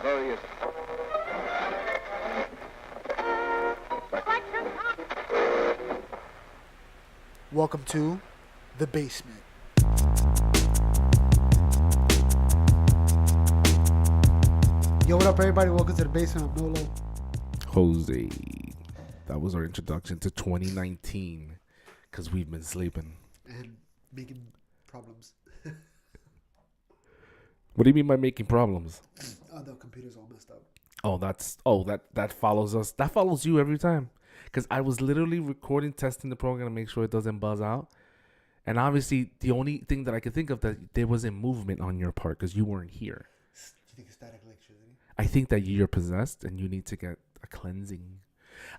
Various. Welcome to the basement. Yo, what up, everybody? Welcome to the basement. I'm Nolo. Jose. That was our introduction to 2019 because we've been sleeping. And making problems. What do you mean by making problems? The computer's all messed up. That follows us. That follows you every time. Because I was literally recording, testing the program to make sure it doesn't buzz out. And obviously, the only thing that I could think of that there wasn't movement on your part because you weren't here. Do you think it's static electricity? I think that you're possessed and you need to get a cleansing.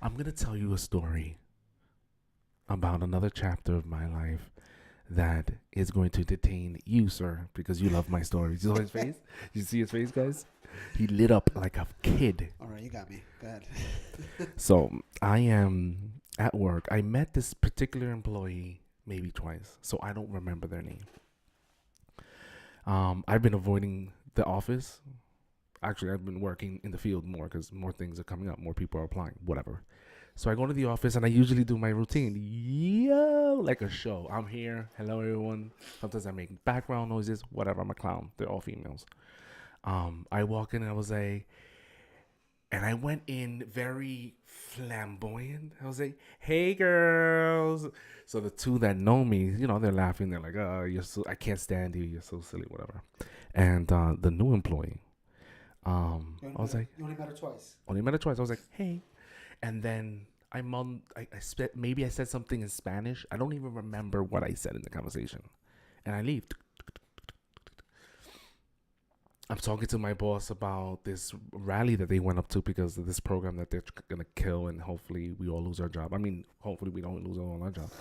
I'm going to tell you a story about another chapter of my life that is going to detain you, sir, because you love my stories. You saw his face? You see his face, guys? He lit up like a kid. All right, you got me. Go ahead. So I am at work. I met this particular employee maybe twice, so I don't remember their name. I've been avoiding the office. Actually, I've been working in the field more because more things are coming up. More people are applying, whatever. So I go to the office and I usually do my routine. Yo, like a show. I'm here. Hello, everyone. Sometimes I make background noises, whatever. I'm a clown. They're all females. I walk in and I was like, and I went in very flamboyant. I was like, hey, girls. So the two that know me, you know, they're laughing. They're like, oh, you're so, I can't stand you. You're so silly, whatever. And the new employee, I was like, You only met her twice. only met her twice. I was like, hey. And then I maybe I said something in Spanish. I don't even remember what I said in the conversation. And I leave. I'm talking to my boss about this rally that they went up to because of this program that they're going to kill, and hopefully we all lose our job. I mean, hopefully we don't lose all our job.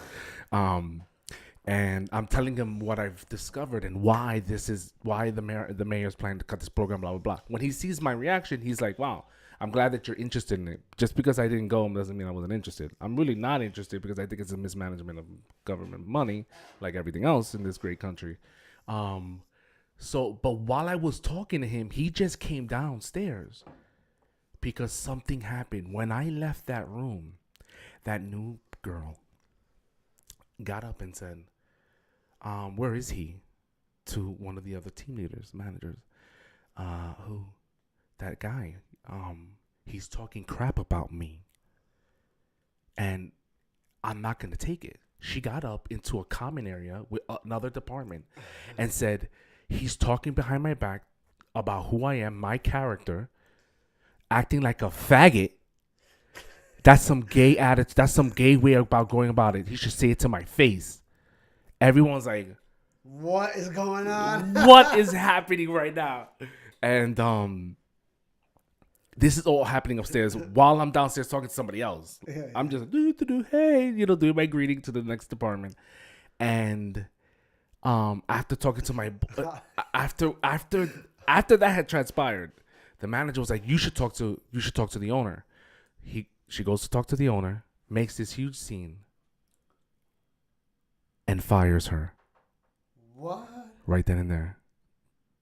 And I'm telling him what I've discovered and why the mayor's planning to cut this program, blah, blah, blah. When he sees my reaction, he's like, wow, I'm glad that you're interested in it. Just because I didn't go doesn't mean I wasn't interested. I'm really not interested because I think it's a mismanagement of government money, like everything else in this great country. But while I was talking to him, he just came downstairs because something happened. When I left that room, that new girl got up and said, where is he? To one of the other team leaders, managers, that guy, he's talking crap about me and I'm not going to take it. She got up into a common area with another department and said, he's talking behind my back about who I am, my character, acting like a faggot. That's some gay attitude. That's some gay way about going about it. He should say it to my face. Everyone's like, What is going on? what is happening right now? And this is all happening upstairs while I'm downstairs talking to somebody else. Yeah. I'm just hey, doing my greeting to the next department. And after talking to my after that had transpired, the manager was like, you should talk to the owner. She goes to talk to the owner, makes this huge scene, and fires her. What? Right then and there.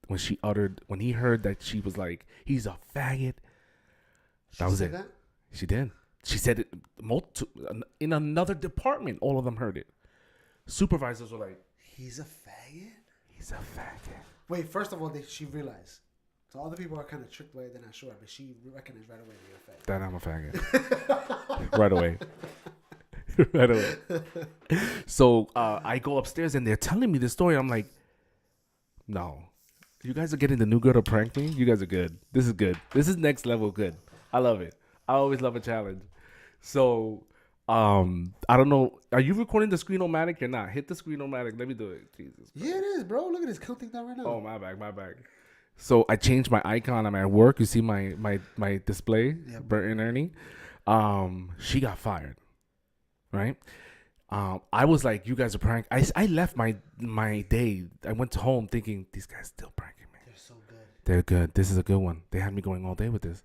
When he heard that she was like, he's a faggot. That was it. That? She did. She said it in another department. All of them heard it. Supervisors were like, He's a faggot? he's a faggot. Wait, first of all, she realized. So other people are kind of tricked away. They're not sure, but she recognized right away that you're a faggot. That I'm a faggot. Right away. Right away. So I go upstairs and they're telling me this story. I'm like, no. You guys are getting the new girl to prank me? You guys are good. This is good. This is next level good. I love it. I always love a challenge. So, I don't know. Are you recording the Screen-O-Matic or not? Hit the Screen-O-Matic. Let me do it. Jesus. Yeah, it is, bro. Look at this counting down right now. Oh, my bad. So I changed my icon. I'm at work. You see my display, Yep. Bert and Ernie. She got fired, right? I was like, you guys are pranking. I left my day. I went home thinking, these guys still pranking me. They're so good. They're good. This is a good one. They had me going all day with this.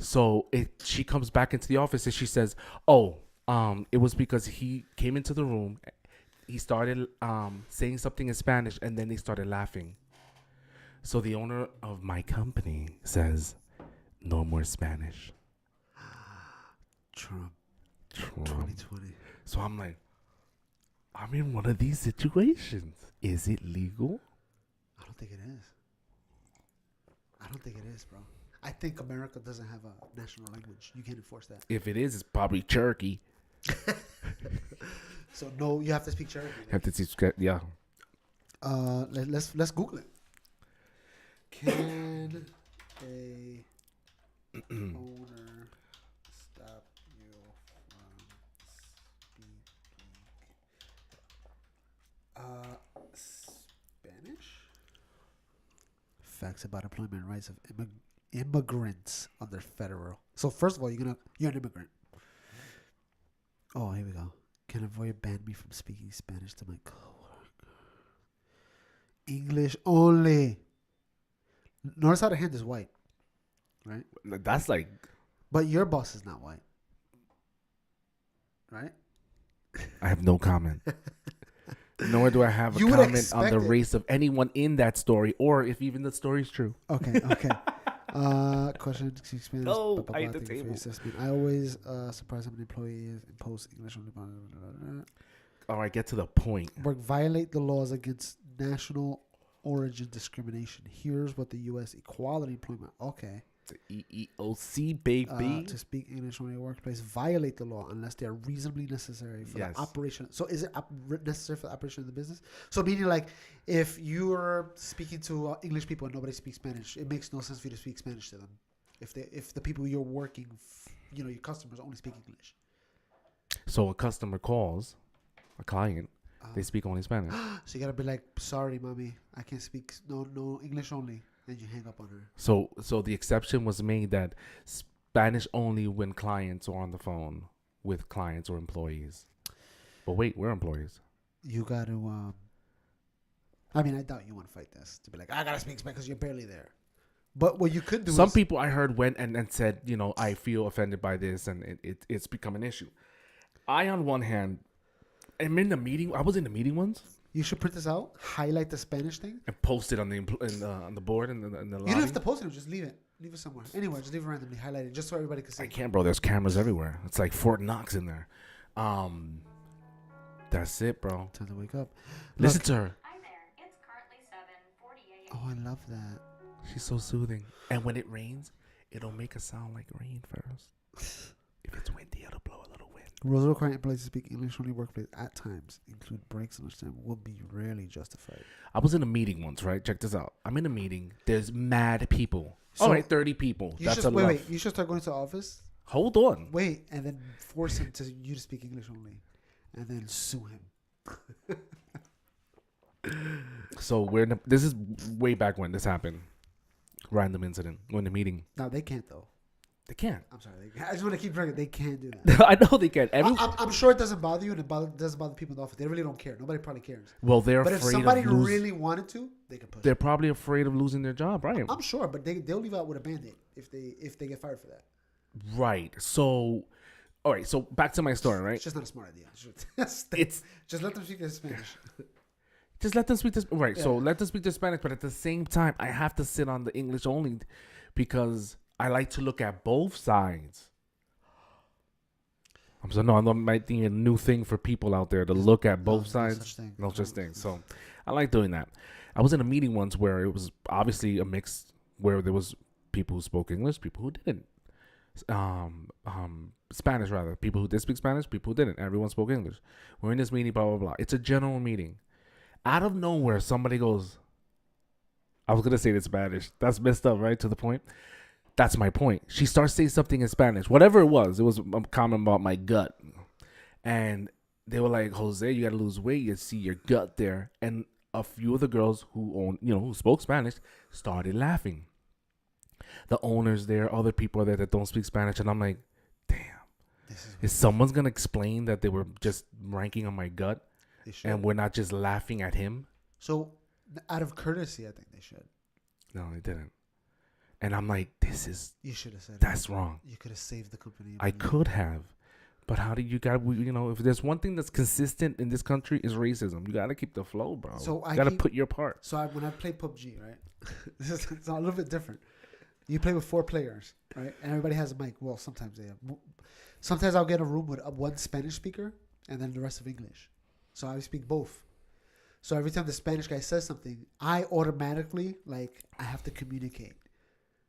So she comes back into the office and she says, it was because he came into the room. He started saying something in Spanish and then they started laughing. So the owner of my company says, no more Spanish. Trump. 2020. So I'm like, I'm in one of these situations. Is it legal? I don't think it is. I don't think it is, bro. I think America doesn't have a national language. You can't enforce that. If it is, it's probably Cherokee. So no, you have to speak Cherokee. You have to teach, yeah. Let's Google it. Can a owner stop you from speaking Spanish? Facts about employment rights of immigrants under federal. So first of all, you're an immigrant. Oh, here we go. Can a lawyer ban me from speaking Spanish to my coworker? English only. Notice how the hand is white, right? That's like... But your boss is not white, right? I have no comment. Nor do I have a comment on the race of anyone in that story, or if even the story's true. Okay. Question: Spanish. No, I hate the table. I always surprise how many employees impose English only. All right, get to the point. Work violate the laws against national origin discrimination. Here's what the U.S. Equality Employment. Okay. The EEOC, baby. To speak English only in a workplace, violate the law unless they are reasonably necessary for the operation. So is it necessary for the operation of the business? So meaning like if you're speaking to English people and nobody speaks Spanish, it makes no sense for you to speak Spanish to them. If the people you're working, your customers only speak English. So a customer calls a client, they speak only Spanish. So you gotta be like, sorry, mommy, I can't speak no English only. Then you hang up on her. So the exception was made that Spanish only when clients are on the phone with clients or employees. But wait, we're employees. You got to. I mean, I doubt you want to fight this to be like, I gotta speak Spanish because you're barely there. But what you could do. Some people I heard went and said, I feel offended by this, and it's become an issue. I, on one hand, am in the meeting. I was in the meeting once. You should print this out, highlight the Spanish thing, and post it on the board in the lobby. You don't have to post it; just leave it somewhere. Anywhere, just leave it randomly, highlight it, just so everybody can see. I can't, bro. There's cameras everywhere. It's like Fort Knox in there. That's it, bro. Time to wake up. Listen to her. Hi there. It's currently 7:40 a.m. Oh, I love that. She's so soothing. And when it rains, it'll make a sound like rain first. If it's windy, it'll blow a little wind. Rules requiring employees to speak English only workplace at times, include breaks and lunchtime, will be rarely justified. I was in a meeting once, right? Check this out. I'm in a meeting. There's mad people. So all right, 30 people. That's a lot. Wait. You should start going to the office. Hold on. Wait, and then force him you to speak English only, and then sue him. So this is way back when this happened. Random incident. We're in the meeting. No, they can't though. They can't. I'm sorry. I just want to keep drinking. They can't do that. I know they can. I'm sure it doesn't bother you, and it doesn't bother people in the office. They really don't care. Nobody probably cares. Well, they're but afraid. But if somebody really wanted to, they could push. They're probably afraid of losing their job, right? I'm sure, but they'll leave out with a band-aid if they get fired for that. Right. So, all right. So back to my story, right? It's just not a smart idea. Just let them speak their Spanish. Just let them speak this. Right. Yeah. So let them speak their Spanish, but at the same time, I have to sit on the English only because I like to look at both sides. I might be a new thing for people out there to look at both sides. No such thing. So I like doing that. I was in a meeting once where it was obviously a mix where there was people who spoke English, people who didn't. Spanish rather. People who did speak Spanish, people who didn't. Everyone spoke English. We're in this meeting, blah, blah, blah. It's a general meeting. Out of nowhere, somebody goes, I was going to say it in Spanish. That's messed up, right? To the point. That's my point. She starts saying something in Spanish. Whatever it was a comment about my gut. And they were like, Jose, you got to lose weight. You see your gut there. And a few of the girls who spoke Spanish started laughing. The owners there, other people there that don't speak Spanish. And I'm like, damn. Is someone's going to explain that they were just ranking on my gut? And we're not just laughing at him? So, out of courtesy, I think they should. No, they didn't. And I'm like, You should have said that's wrong. You could have saved the company. I could have. But how do you got? If there's one thing that's consistent in this country is racism. You got to keep the flow, bro. So you got to put your part. So when I play PUBG, right, it's a little bit different. You play with 4 players, right, and everybody has a mic. Well, sometimes they have. Sometimes I'll get a room with one Spanish speaker and then the rest of English. So I speak both. So every time the Spanish guy says something, I automatically I have to communicate.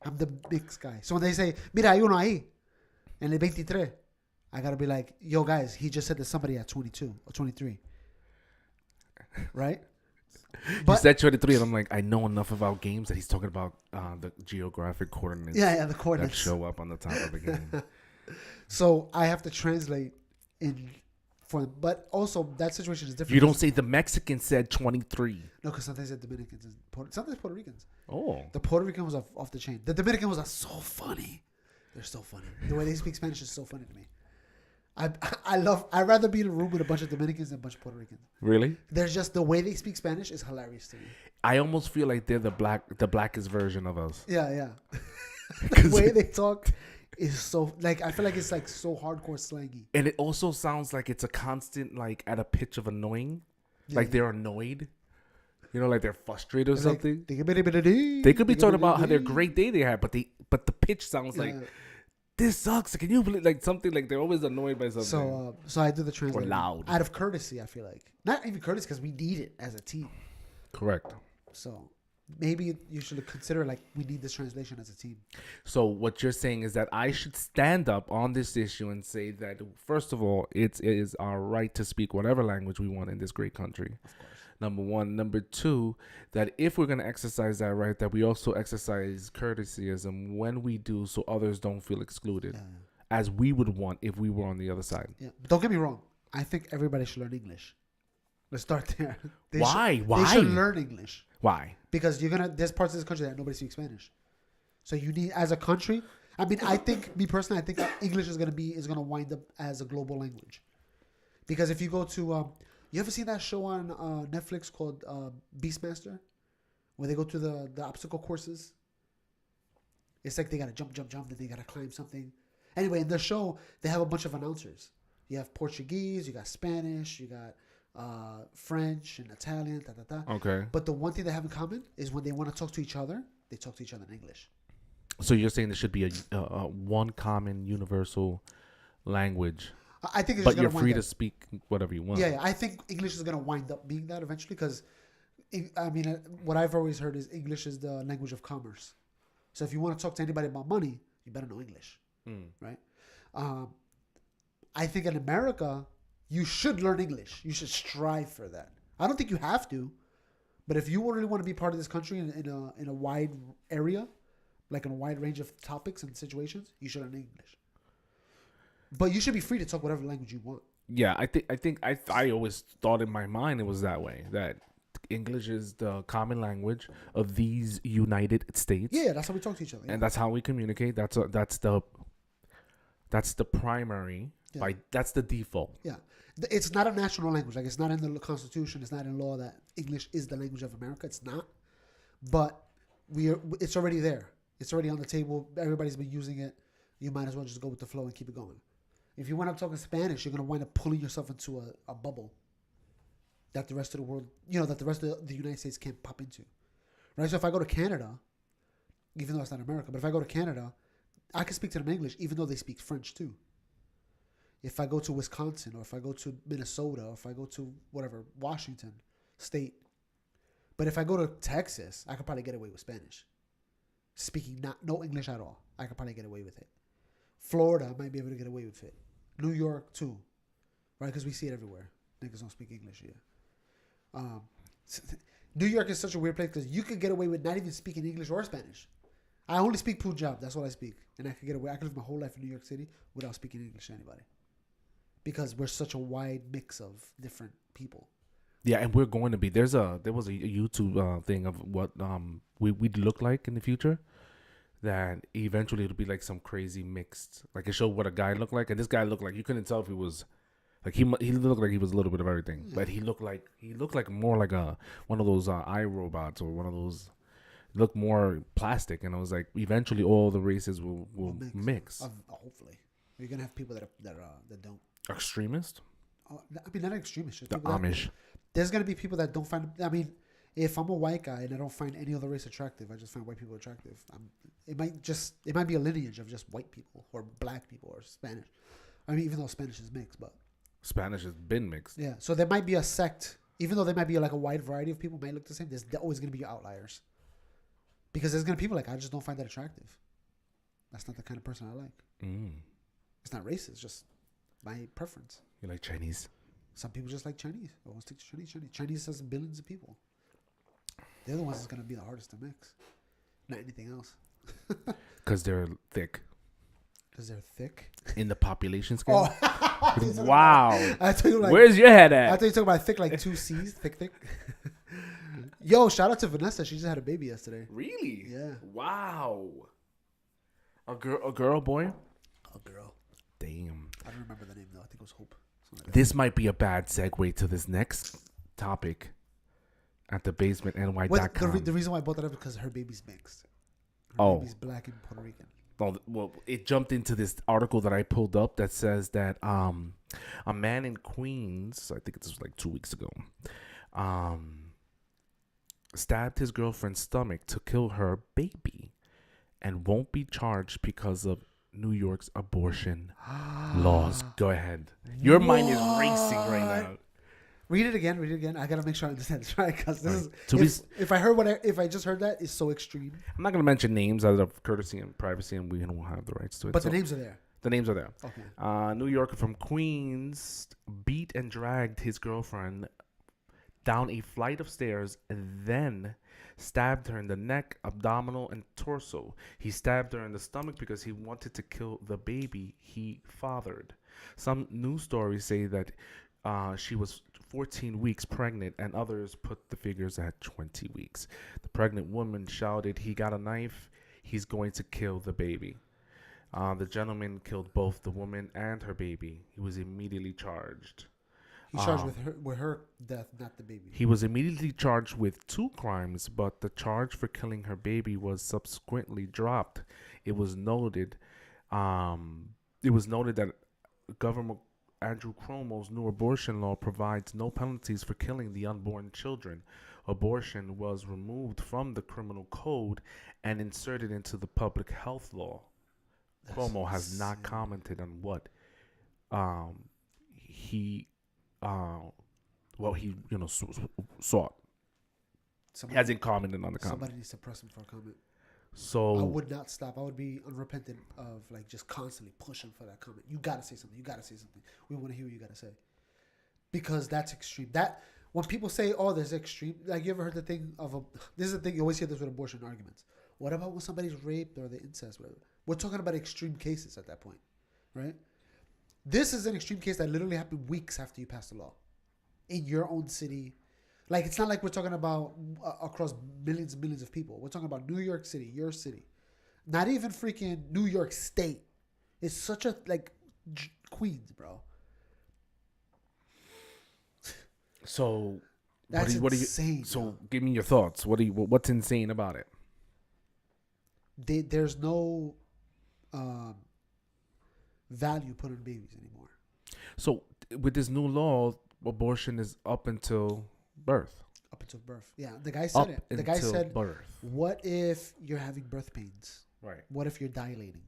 I'm the mixed guy. So when they say, "Mira, hay uno ahí," and el 23. I gotta be like, yo, guys, he just said there's somebody at 22 or 23. Right? You said 23, and I'm like, I know enough about games that he's talking about the geographic coordinates. Yeah, the coordinates. That show up on the top of the game. So I have to translate for them. But also, that situation is different. You don't say the Mexican said 23. No, because sometimes the Dominicans and sometimes Puerto Ricans. Oh. The Puerto Rican was off the chain. The Dominican was so funny. They're so funny. The way they speak Spanish is so funny to me. I'd rather be in a room with a bunch of Dominicans than a bunch of Puerto Ricans. Really? There's just the way they speak Spanish is hilarious to me. I almost feel like they're the blackest version of us. Yeah. The way they talk is so I feel like it's so hardcore slangy. And it also sounds like it's a constant at a pitch of annoying. Yeah. Like they're annoyed. Like they're frustrated or something. They could be talking about how their great day they had, but the pitch sounds like this sucks. Can you believe something they're always annoyed by something? So I do the translation. Or loud. Out of courtesy, I feel like. Not even courtesy because we need it as a team. Correct. So maybe you should consider we need this translation as a team. So what you're saying is that I should stand up on this issue and say that first of all, it is our right to speak whatever language we want in this great country. Of course. Number one. Number two, that if we're going to exercise that right, that we also exercise courtesyism when we do so others don't feel excluded as we would want if we were on the other side. Yeah. But don't get me wrong. I think everybody should learn English. Let's start there. Why? They should learn English. Why? Because there's parts of this country that nobody speaks Spanish. So you need, as a country, I think English is going to wind up as a global language. Because if you go to, you ever seen that show on Netflix called Beastmaster? Where they go to the obstacle courses? It's they got to jump, then they got to climb something. Anyway, in the show, they have a bunch of announcers. You have Portuguese, you got Spanish, you got French and Italian, Okay. But the one thing they have in common is when they want to talk to each other, they talk to each other in English. So you're saying there should be a one common universal language. I think, but you're free to speak whatever you want. Yeah, I think English is going to wind up being that eventually because, what I've always heard is English is the language of commerce. So if you want to talk to anybody about money, you better know English, right? I think in America, you should learn English. You should strive for that. I don't think you have to, but if you really want to be part of this country in a wide area, in a wide range of topics and situations, you should learn English. But you should be free to talk whatever language you want. Yeah, I always thought in my mind it was that way, that English is the common language of these United States. Yeah, that's how we talk to each other. Yeah. And that's how we communicate. That's the primary. Yeah. That's the default. Yeah. It's not a national language. It's not in the Constitution. It's not in law that English is the language of America. It's not. But it's already there. It's already on the table. Everybody's been using it. You might as well just go with the flow and keep it going. If you wind up talking Spanish, you're going to wind up pulling yourself into a bubble that the rest of the world, that the rest of the United States can't pop into. Right? So if I go to Canada, even though it's not America, but if I go to Canada, I can speak to them in English, even though they speak French too. If I go to Wisconsin, or if I go to Minnesota, or if I go to whatever, Washington State. But if I go to Texas, I could probably get away with Spanish. Speaking no English at all. I could probably get away with it. Florida, I might be able to get away with it. New York too. Right? Because we see it everywhere. Niggas don't speak English here. New York is such a weird place because you could get away with not even speaking English or Spanish. I only speak Punjab. That's what I speak. And I could get away. I could live my whole life in New York City without speaking English to anybody. Because we're such a wide mix of different people. Yeah, and we're going to be. There was a YouTube thing of what we'd look like in the future. That eventually it'll be like some crazy mixed. It showed what a guy looked like, and this guy looked like you couldn't tell if he was. He looked like he was a little bit of everything, but he looked like more like one of those iRobots or one of those. Look more plastic, and I was like, eventually all the races will mix. Hopefully, you're gonna have people that don't. Extremist? I mean, not extremists. Just The people that- Amish. there's gonna be people that don't find. I mean, if I'm a white guy and I don't find any other race attractive, I just find white people attractive. It might be a lineage of just white people or black people or Spanish. I mean, even though Spanish is mixed, but Spanish has been mixed. yeah. So there might be a sect, even though there might be like a wide variety of people might look the same. There's always gonna be outliers because there's gonna be people like I just don't find that attractive. That's not the kind of person I like. Mm. It's not racist, just my preference. You like Chinese? Some people just like Chinese. They want to stick to Chinese. Chinese has billions of people. They're the ones that's going to be the hardest to mix. Not anything else. Because they're thick. Because they're thick. In the population scale? Oh. Wow. I thought you like, Where's your head I at? thought you talking about thick like 2 C's. Thick. Yo, shout out to Vanessa. She just had a baby yesterday. Really? Yeah. Wow. A girl, boy? A girl. Damn. I don't remember the name though. I think it was Hope. Something like that. This might be a bad segue to this next topic at thebasementny.com. The reason why I brought that up is because her baby's mixed. Her Oh. baby's black and Puerto Rican. Well, it jumped into this article that I pulled up that says that a man in Queens, I think it was like 2 weeks ago, stabbed his girlfriend's stomach to kill her baby and won't be charged because of New York's abortion laws. Go ahead. Your mind is racing right now. Read it again. I gotta make sure I understand this right because this Right. is. If I just heard that, it's so extreme. I'm not going to mention names out of courtesy and privacy, and we don't have the rights to it. But So the names are there. the names are there. Okay. New Yorker from Queens beat and dragged his girlfriend down a flight of stairs and then stabbed her in the neck, abdominal, and torso. He stabbed her in the stomach because he wanted to kill the baby he fathered. Some news stories say that she was 14 weeks pregnant, and others put the figures at 20 weeks. The pregnant woman shouted, "He got a knife. He's going to kill the baby." The gentleman killed both the woman and her baby. He was immediately charged. He's charged with her death, not the baby. He was immediately charged with 2 crimes, but the charge for killing her baby was subsequently dropped. It was noted that Governor Andrew Cuomo's new abortion law provides no penalties for killing the unborn children. Abortion was removed from the criminal code and inserted into the public health law. Cuomo has not commented on what he sought. He hasn't commented on the comment. Somebody needs to press him for a comment. So I would not stop. I would be unrepentant of like just constantly pushing for that comment. You gotta say something. We want to hear what you gotta say, because that's extreme. That when people say, "Oh, there's extreme," like you ever heard the thing of a? This is the thing you always hear this with abortion arguments. What about when somebody's raped or the incest? Whatever. We're talking about extreme cases at that point, right? This is an extreme case that literally happened weeks after you passed the law in your own city. Like, it's not like we're talking about across millions and millions of people. We're talking about New York City, your city. Not even freaking New York State. It's such a, like, Queens, bro. So, That's what do you? insane. So, give me your thoughts. What's insane about it? There's no value put on babies anymore. So, with this new law, abortion is up until birth. Up until birth. Yeah, the guy said it. The guy said, birth. what if you're having birth pains? Right. What if you're dilating?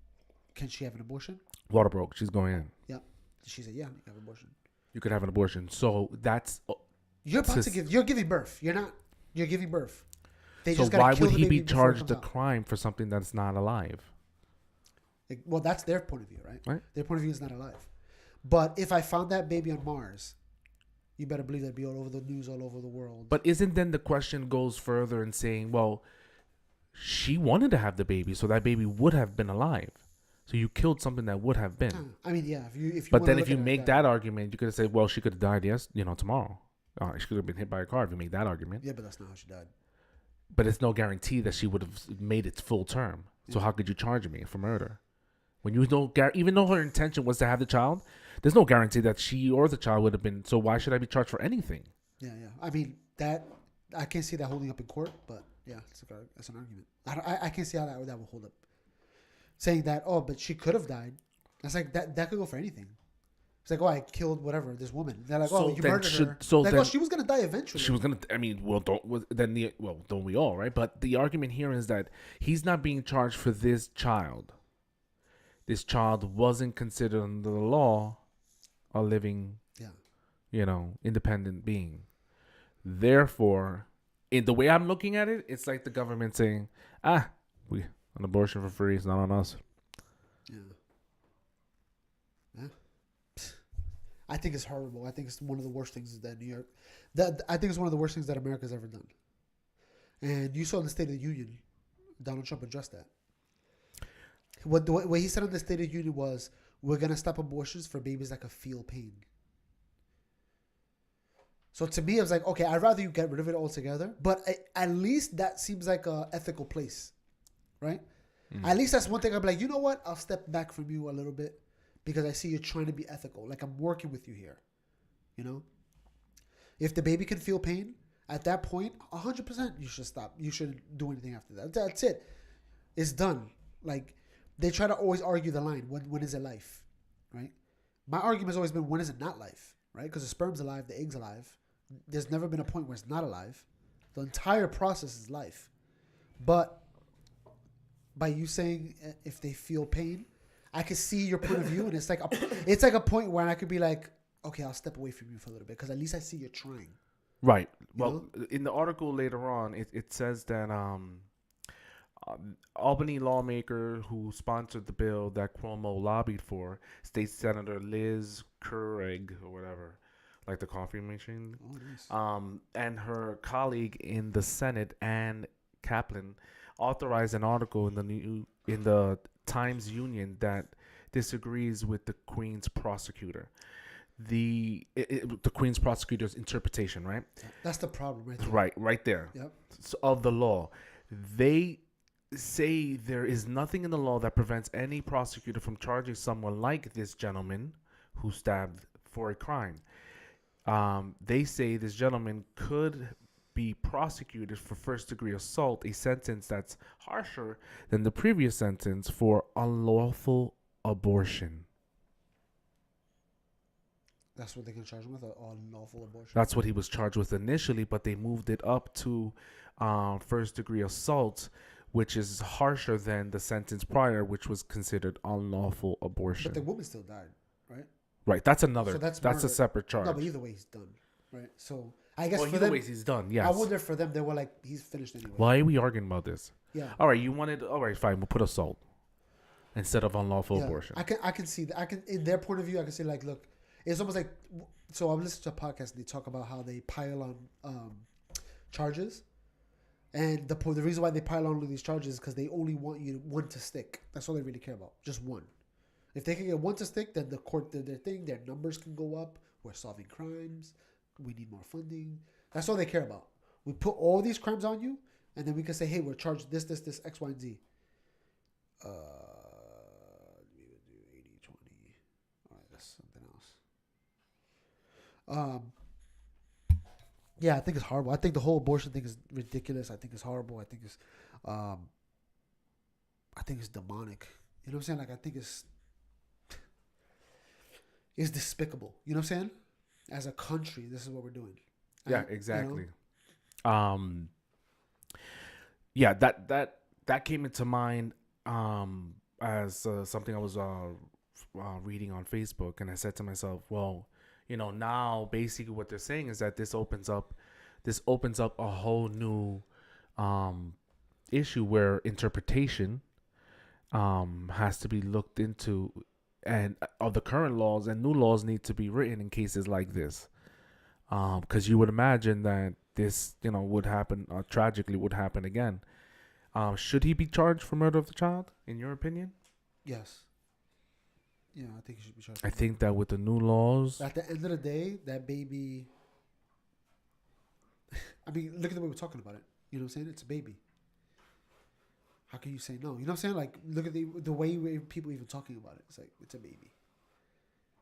Can she have an abortion? Water broke. She's going in. Yeah. She said, yeah, you can have an abortion. You could have an abortion. So that's. You're about to give. You're giving birth. You're not. You're giving birth. They So just gotta why kill would the he baby be before it charged comes a out. crime for something that's not alive? Well, that's their point of view, right? Right. Their point of view is not alive. But if I found that baby on Mars, you better believe that'd be all over the news, all over the world. But isn't then the question goes further in saying, well, she wanted to have the baby, so that baby would have been alive. So you killed something that would have been. I mean, yeah. If you But wanna then look if you at it make like that argument, you could have said, well, she could have died, tomorrow. She could have been hit by a car if you make that argument. Yeah, but that's not how she died. But it's no guarantee that she would have made it full term. So how could you charge me for murder? When you don't, even though her intention was to have the child, there's no guarantee that she or the child would have been. So why should I be charged for anything? Yeah. I mean, that I can't see that holding up in court, but yeah, that's an argument. I can't see how that will hold up. Saying that, but she could have died. That's like that could go for anything. It's It's like, oh, I killed whatever this woman. They're like, So oh, you then murdered her. so like, then oh, she was gonna die eventually. she was gonna. I mean, don't we all, right? But the argument here is that he's not being charged for this child. This child wasn't considered under the law a living, independent being. Therefore, in the way I'm looking at it, it's like the government saying, an abortion for free is not on us. Yeah. I think it's horrible. I think it's one of the worst things that New York. I think it's one of the worst things that America's ever done. And you saw in the State of the Union, Donald Trump addressed that. What he said in the State of the Union was, we're gonna stop abortions for babies that can feel pain. So to me, I was like, okay, I'd rather you get rid of it altogether. But at least that seems like a ethical place, right? Mm. At least that's one thing. I'm like, you know what? I'll step back from you a little bit. Because I see you're trying to be ethical. Like, I'm working with you here. You know? If the baby can feel pain, at that point, 100% you should stop. You shouldn't do anything after that. That's it. It's done. Like, they try to always argue the line. When is it life? Right? My argument has always been, when is it not life? Right? Because the sperm's alive, the egg's alive. There's never been a point where it's not alive. The entire process is life. But by you saying if they feel pain, I can see your point of view, and it's like a point where I could be like, okay, I'll step away from you for a little bit because at least I see you're trying. Right. Well, in the article later on, it says that Albany lawmaker who sponsored the bill that Cuomo lobbied for, State Senator Liz Keurig or whatever, like the coffee machine, and her colleague in the Senate, Ann Kaplan, authorized an article in the Times Union that disagrees with the Queen's prosecutor. The Queen's prosecutor's interpretation, right? That's the problem, right there. Right there. Yep. So, of the law. They say there is nothing in the law that prevents any prosecutor from charging someone like this gentleman who stabbed for a crime. They say this gentleman could be prosecuted for first-degree assault, a sentence that's harsher than the previous sentence for unlawful abortion. That's what they can charge him with, unlawful abortion? That's what he was charged with initially, but they moved it up to first-degree assault, which is harsher than the sentence prior, which was considered unlawful abortion. But the woman still died, right? Right, that's another. So that's a separate charge. No, but either way, he's done, right? So I guess for either them, way, he's done. Yes. I wonder for them, they were like, he's finished anyway. Why are we arguing about this? Yeah. All right, all right, fine. We'll put assault instead of unlawful abortion. I can see that. I can, in their point of view, I can say like, look, it's almost like. So I'm listening to a podcast and they talk about how they pile on charges, and the reason why they pile on these charges is because they only want one to stick. That's all they really care about, just one. If they can get one to stick, then the court did their thing. Their numbers can go up. We're solving crimes. We need more funding. That's all they care about. We put all these crimes on you, and then we can say, hey, we're charged this, X, Y, and Z. We would do 80, 20. All right, that's something else. Yeah, I think it's horrible. I think the whole abortion thing is ridiculous. I think it's horrible. I think it's demonic. You know what I'm saying? Like, I think it's despicable. You know what I'm saying? As a country, this is what we're doing. Yeah, exactly. You know? Yeah, that came into mind as something I was reading on Facebook, and I said to myself, well, now basically what they're saying is that this opens up a whole new issue where interpretation has to be looked into, and of the current laws, and new laws need to be written in cases like this, because you would imagine that this would happen, tragically would happen again. Should he be charged for murder of the child, in your opinion? Yes. Yeah, I think he should be charged. I think that with the new laws, at the end of the day, that baby. I mean, look at the way we're talking about it. You know what I'm saying? It's a baby. How can you say no? You know what I'm saying? Like, look at the way people even talking about it. It's like, it's a baby.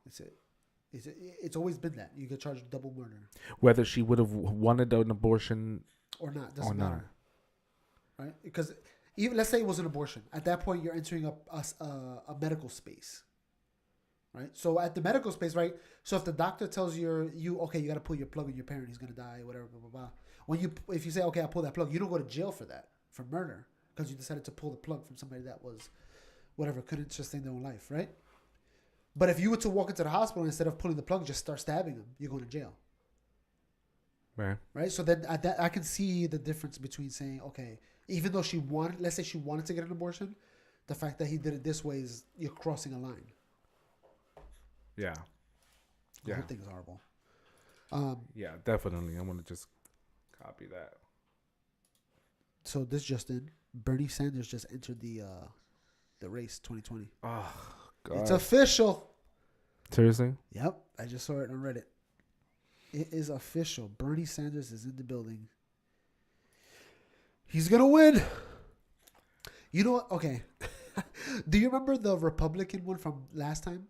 That's it. It's always been that. You get charged with double murder. Whether she would have wanted an abortion or not, doesn't matter. Right? Because even let's say it was an abortion. At that point, you're entering a medical space. right? So at the medical space, right? So if the doctor tells you okay, you got to pull your plug on your parent, he's gonna die, whatever, blah blah blah. If you say okay, I'll pull that plug, you don't go to jail for that, for murder, because you decided to pull the plug from somebody that was whatever couldn't sustain their own life, right? But if you were to walk into the hospital and instead of pulling the plug, just start stabbing them, you're going to jail. Right. So then I can see the difference between saying, okay, even though let's say she wanted to get an abortion, the fact that he did it this way is you're crossing a line. Yeah. The whole thing is horrible. Yeah, definitely. I'm gonna just copy that. So this just in, Bernie Sanders just entered the race 2020. Oh God. It's official. Seriously? Yep. I just saw it on Reddit. It is official. Bernie Sanders is in the building. He's going to win. You know what? Okay. Do you remember the Republican one from last time?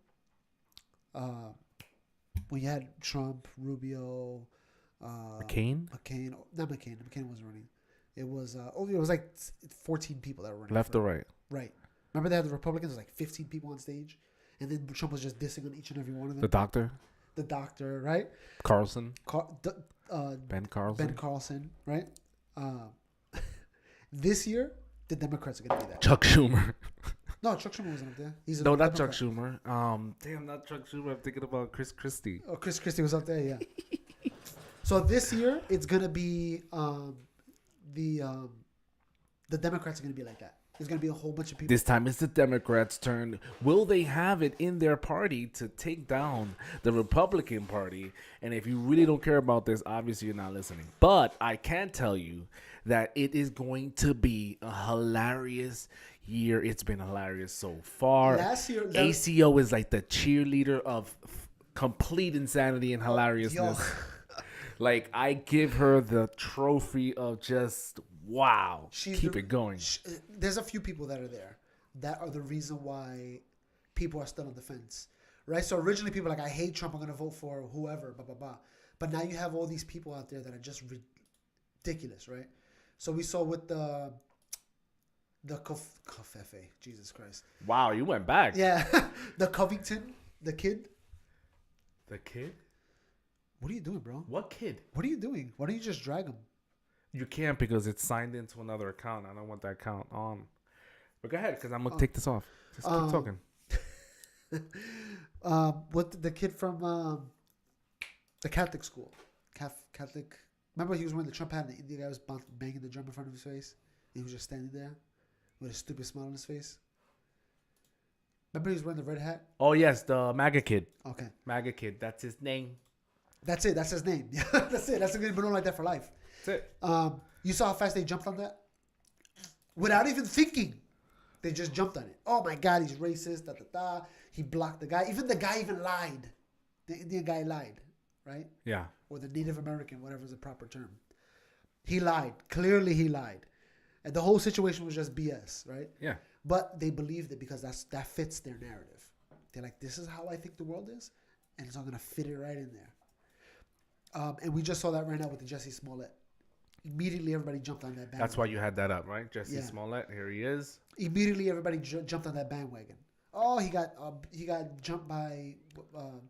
When you had Trump, Rubio, McCain? Not McCain. McCain wasn't running. It was like 14 people that were running. Left or right? Right. Remember they had the Republicans, like 15 people on stage, and then Trump was just dissing on each and every one of them. The doctor, right? Carlson. Ben Carlson, right? This year, the Democrats are going to be that. Chuck Schumer. No, Chuck Schumer wasn't up there. No, not Chuck Schumer. Damn, not Chuck Schumer. I'm thinking about Chris Christie. Oh, Chris Christie was up there, yeah. So this year, it's going to be the Democrats are going to be like that. There's going to be a whole bunch of people. This time it's the Democrats' turn. Will they have it in their party to take down the Republican Party? And if you really don't care about this, obviously you're not listening. But I can tell you that it is going to be a hilarious year. It's been hilarious so far. Last year, ACO is like the cheerleader of complete insanity and hilariousness. Like, I give her the trophy of just, wow. Keep it going. There's a few people that are there that are the reason why people are still on the fence, right? So originally people were like, I hate Trump, I'm going to vote for whoever, blah, blah, blah. But now you have all these people out there that are just ridiculous, right? So we saw with the Covfefe, Jesus Christ. Wow, you went back. Yeah. The Covington, the kid. The kid? What are you doing, bro? What kid? What are you doing? Why don't you just drag him? You can't because it's signed into another account. I don't want that account on. But go ahead, because I'm going to take this off. Just keep talking. What the kid from the Catholic school. Catholic. Remember he was wearing the Trump hat and the Indian guy was banging the drum in front of his face? He was just standing there with a stupid smile on his face. Remember he was wearing the red hat? Oh, yes, the MAGA kid. Okay. MAGA kid. That's his name. That's it. That's his name. Yeah, that's it. That's going to be known like that for life. That's it. You saw how fast they jumped on that? Without even thinking. They just jumped on it. Oh, my God, he's racist. Da, da, da. He blocked the guy. Even the guy even lied. The Indian guy lied, right? Yeah. Or the Native American, whatever is the proper term. He lied. Clearly he lied. And the whole situation was just BS, right? Yeah. But they believed it because that fits their narrative. They're like, this is how I think the world is, and it's all going to fit it right in there. And we just saw that right now with the Jussie Smollett. Immediately, everybody jumped on that bandwagon. That's why you had that up, right? Jussie Smollett, here he is. Immediately, everybody jumped on that bandwagon. Oh, he got jumped by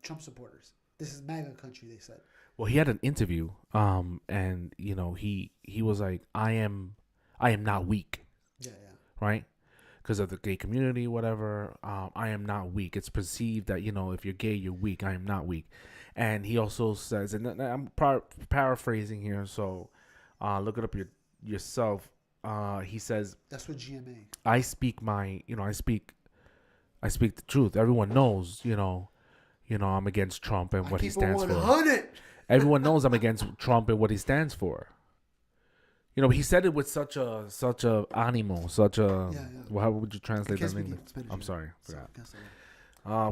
Trump supporters. This is MAGA country, they said. Well, he had an interview, and you know he was like, I am not weak. Yeah. Right? Because of the gay community, whatever. I am not weak. It's perceived that, you know, if you're gay, you're weak. I am not weak. And he also says, and I'm paraphrasing here, so look it up yourself. He says, that's what GMA. I speak the truth. Everyone knows, you know, I'm against Trump and what he stands for. Everyone knows I'm against Trump and what he stands for. You know, he said it with such a animo, well, how would you translate that in English? I'm sorry, forgot.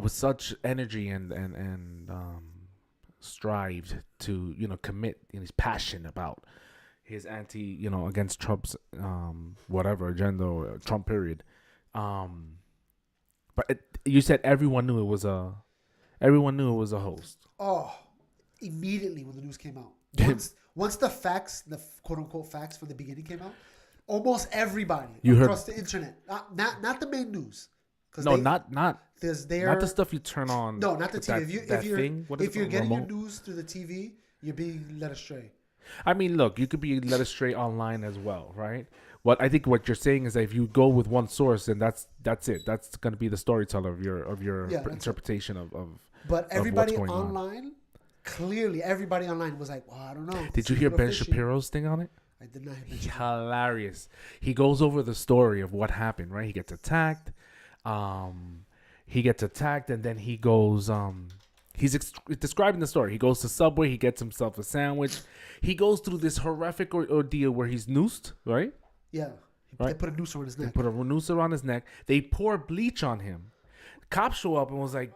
With such energy and strived to, you know, commit, and he's passionate about his against Trump's whatever agenda or Trump period. But you said everyone knew it was a host. Oh, immediately when the news came out. Once the facts, the quote unquote facts from the beginning came out, almost everybody across the internet, not the main news, No, not Because not the stuff you turn on. No, not the with TV. That thing. What is if it you're called? getting Remote? your news through the TV, you're being led astray. I mean, look, you could be led astray online as well, right? I think what you're saying is that if you go with one source, then that's it. That's going to be the storyteller of your Yeah, that's interpretation of. But everybody going on. online, clearly, everybody online was like, "Well, I don't know." Did you hear Ben Shapiro's thing on it? I did not hear Ben Shapiro. Hilarious. He goes over the story of what happened, right? He gets attacked. And then he goes. He's describing the story. He goes to Subway. He gets himself a sandwich. He goes through this horrific ordeal where he's noosed, right? Yeah, Right. they put a noose around his neck. They put a noose around his neck. They pour bleach on him. Cops show up and was like,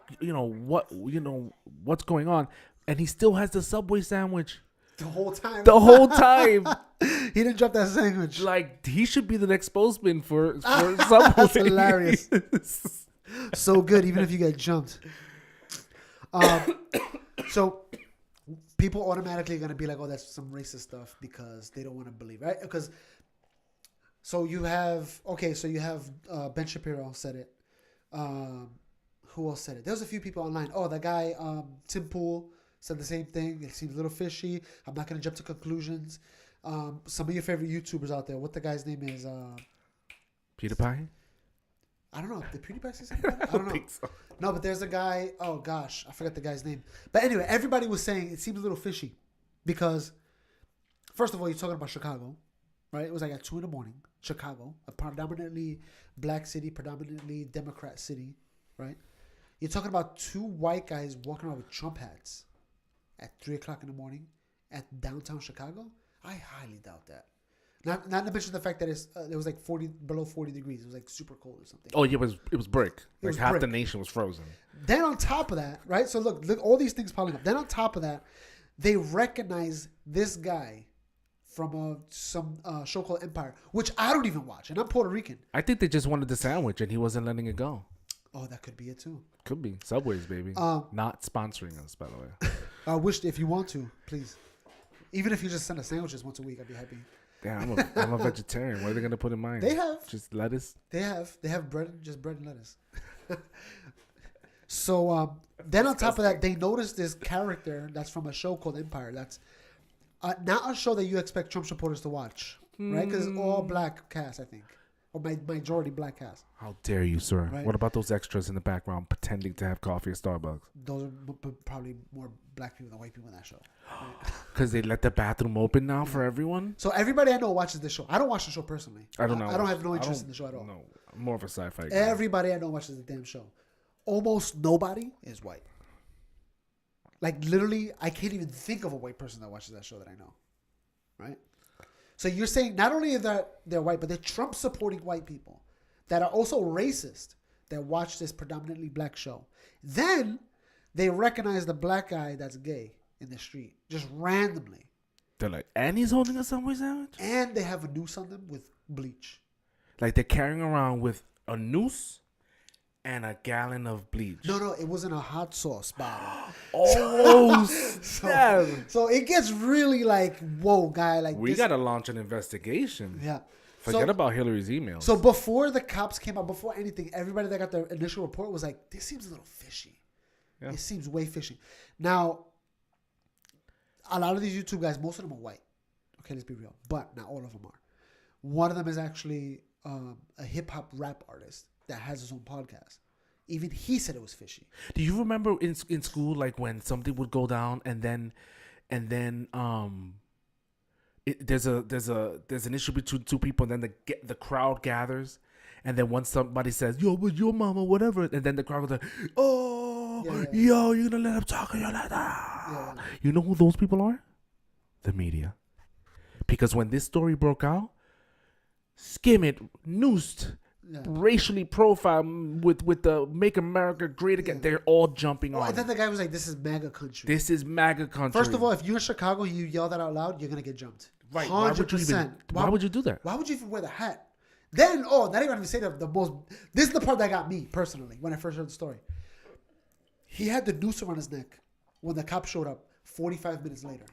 what's going on? And he still has the Subway sandwich The whole time. the whole time. He didn't drop that sandwich. Like, he should be the next spokesman for Subway. That's hilarious. So good, even if you get jumped. So people automatically are going to be like, oh, that's some racist stuff because they don't want to believe, right? Because so you have Ben Shapiro said it. Who else said it? There was a few people online. Oh, that guy Tim Pool said the same thing. It seems a little fishy. I'm not going to jump to conclusions. Some of your favorite YouTubers out there. What the guy's name is? PewDiePie? I don't know. Did PewDiePie say something? I don't know. think so. No, but there's a guy. Oh gosh, I forgot the guy's name. But anyway, everybody was saying it seems a little fishy because, first of all, you're talking about Chicago, right? It was like at 2 a.m. Chicago, a predominantly black city, predominantly Democrat city, right? You're talking about 2 white guys walking around with Trump hats at 3:00 in the morning at downtown Chicago. I highly doubt that. Not to mention the fact that it was like below 40 degrees. It was like super cold or something. Oh, yeah, it was brick. It was half brick. the nation was frozen. Then on top of that, right? So look, all these things piling up. Then on top of that, they recognize this guy from some show called Empire, which I don't even watch, and I'm Puerto Rican. I think they just wanted the sandwich and he wasn't letting it go. Oh, that could be it too. Could be. Subway's, baby. Not sponsoring us, by the way. I wish if you want to, please. Even if you just send us sandwiches once a week, I'd be happy. Damn, I'm a vegetarian. What are they gonna put in mine? They have just lettuce. They have bread, just bread and lettuce. So then on top of that, they noticed this character that's from a show called Empire. That's not a show that you expect Trump supporters to watch, right? Because it's all black cast, I think, or majority black cast. How dare you, sir? Right. What about those extras in the background pretending to have coffee at Starbucks? Those are probably more black people than white people in that show. Because they let the bathroom open now for everyone? So everybody I know watches this show. I don't watch the show personally. I don't know. I don't have no interest in the show at all. No, I'm more of a sci-fi guy. Everybody I know watches the damn show. Almost nobody is white. Like literally, I can't even think of a white person that watches that show that I know. Right? So you're saying not only that they're white, but they're Trump supporting white people that are also racist that watch this predominantly black show. Then they recognize the black guy that's gay in the street, just randomly. They're like, and he's holding a Subway sandwich? And they have a noose on them with bleach. Like they're carrying around with a noose and a gallon of bleach. No, it wasn't a hot sauce bottle. Oh, snap. So it gets really like, whoa, guy. Like We got to launch an investigation. Yeah. Forget about Hillary's emails. So before the cops came out, before anything, everybody that got their initial report was like, this seems a little fishy. Yeah. It seems way fishy. Now, a lot of these YouTube guys, most of them are white. Okay, let's be real. But not all of them are. One of them is actually a hip-hop rap artist that has his own podcast. Even he said it was fishy. Do you remember in school, like when something would go down and then there's an issue between 2 people, and then the crowd gathers, and then once somebody says, "Yo, but your mama," whatever, and then the crowd goes like, "Oh, yo, you're gonna let him talk, you're like that." Yeah. You know who those people are? The media. Because when this story broke out, Skim It, Noosed, racially profiled with the "Make America Great Again," they're all jumping on. And then the guy was like, "This is MAGA country." This is MAGA country. First of all, if you're in Chicago, you yell that out loud, you're gonna get jumped. Right? 100%. Why would you do that? Why would you even wear the hat? Then, not even say the most. This is the part that got me personally when I first heard the story. He had the noose around his neck when the cop showed up 45 minutes later.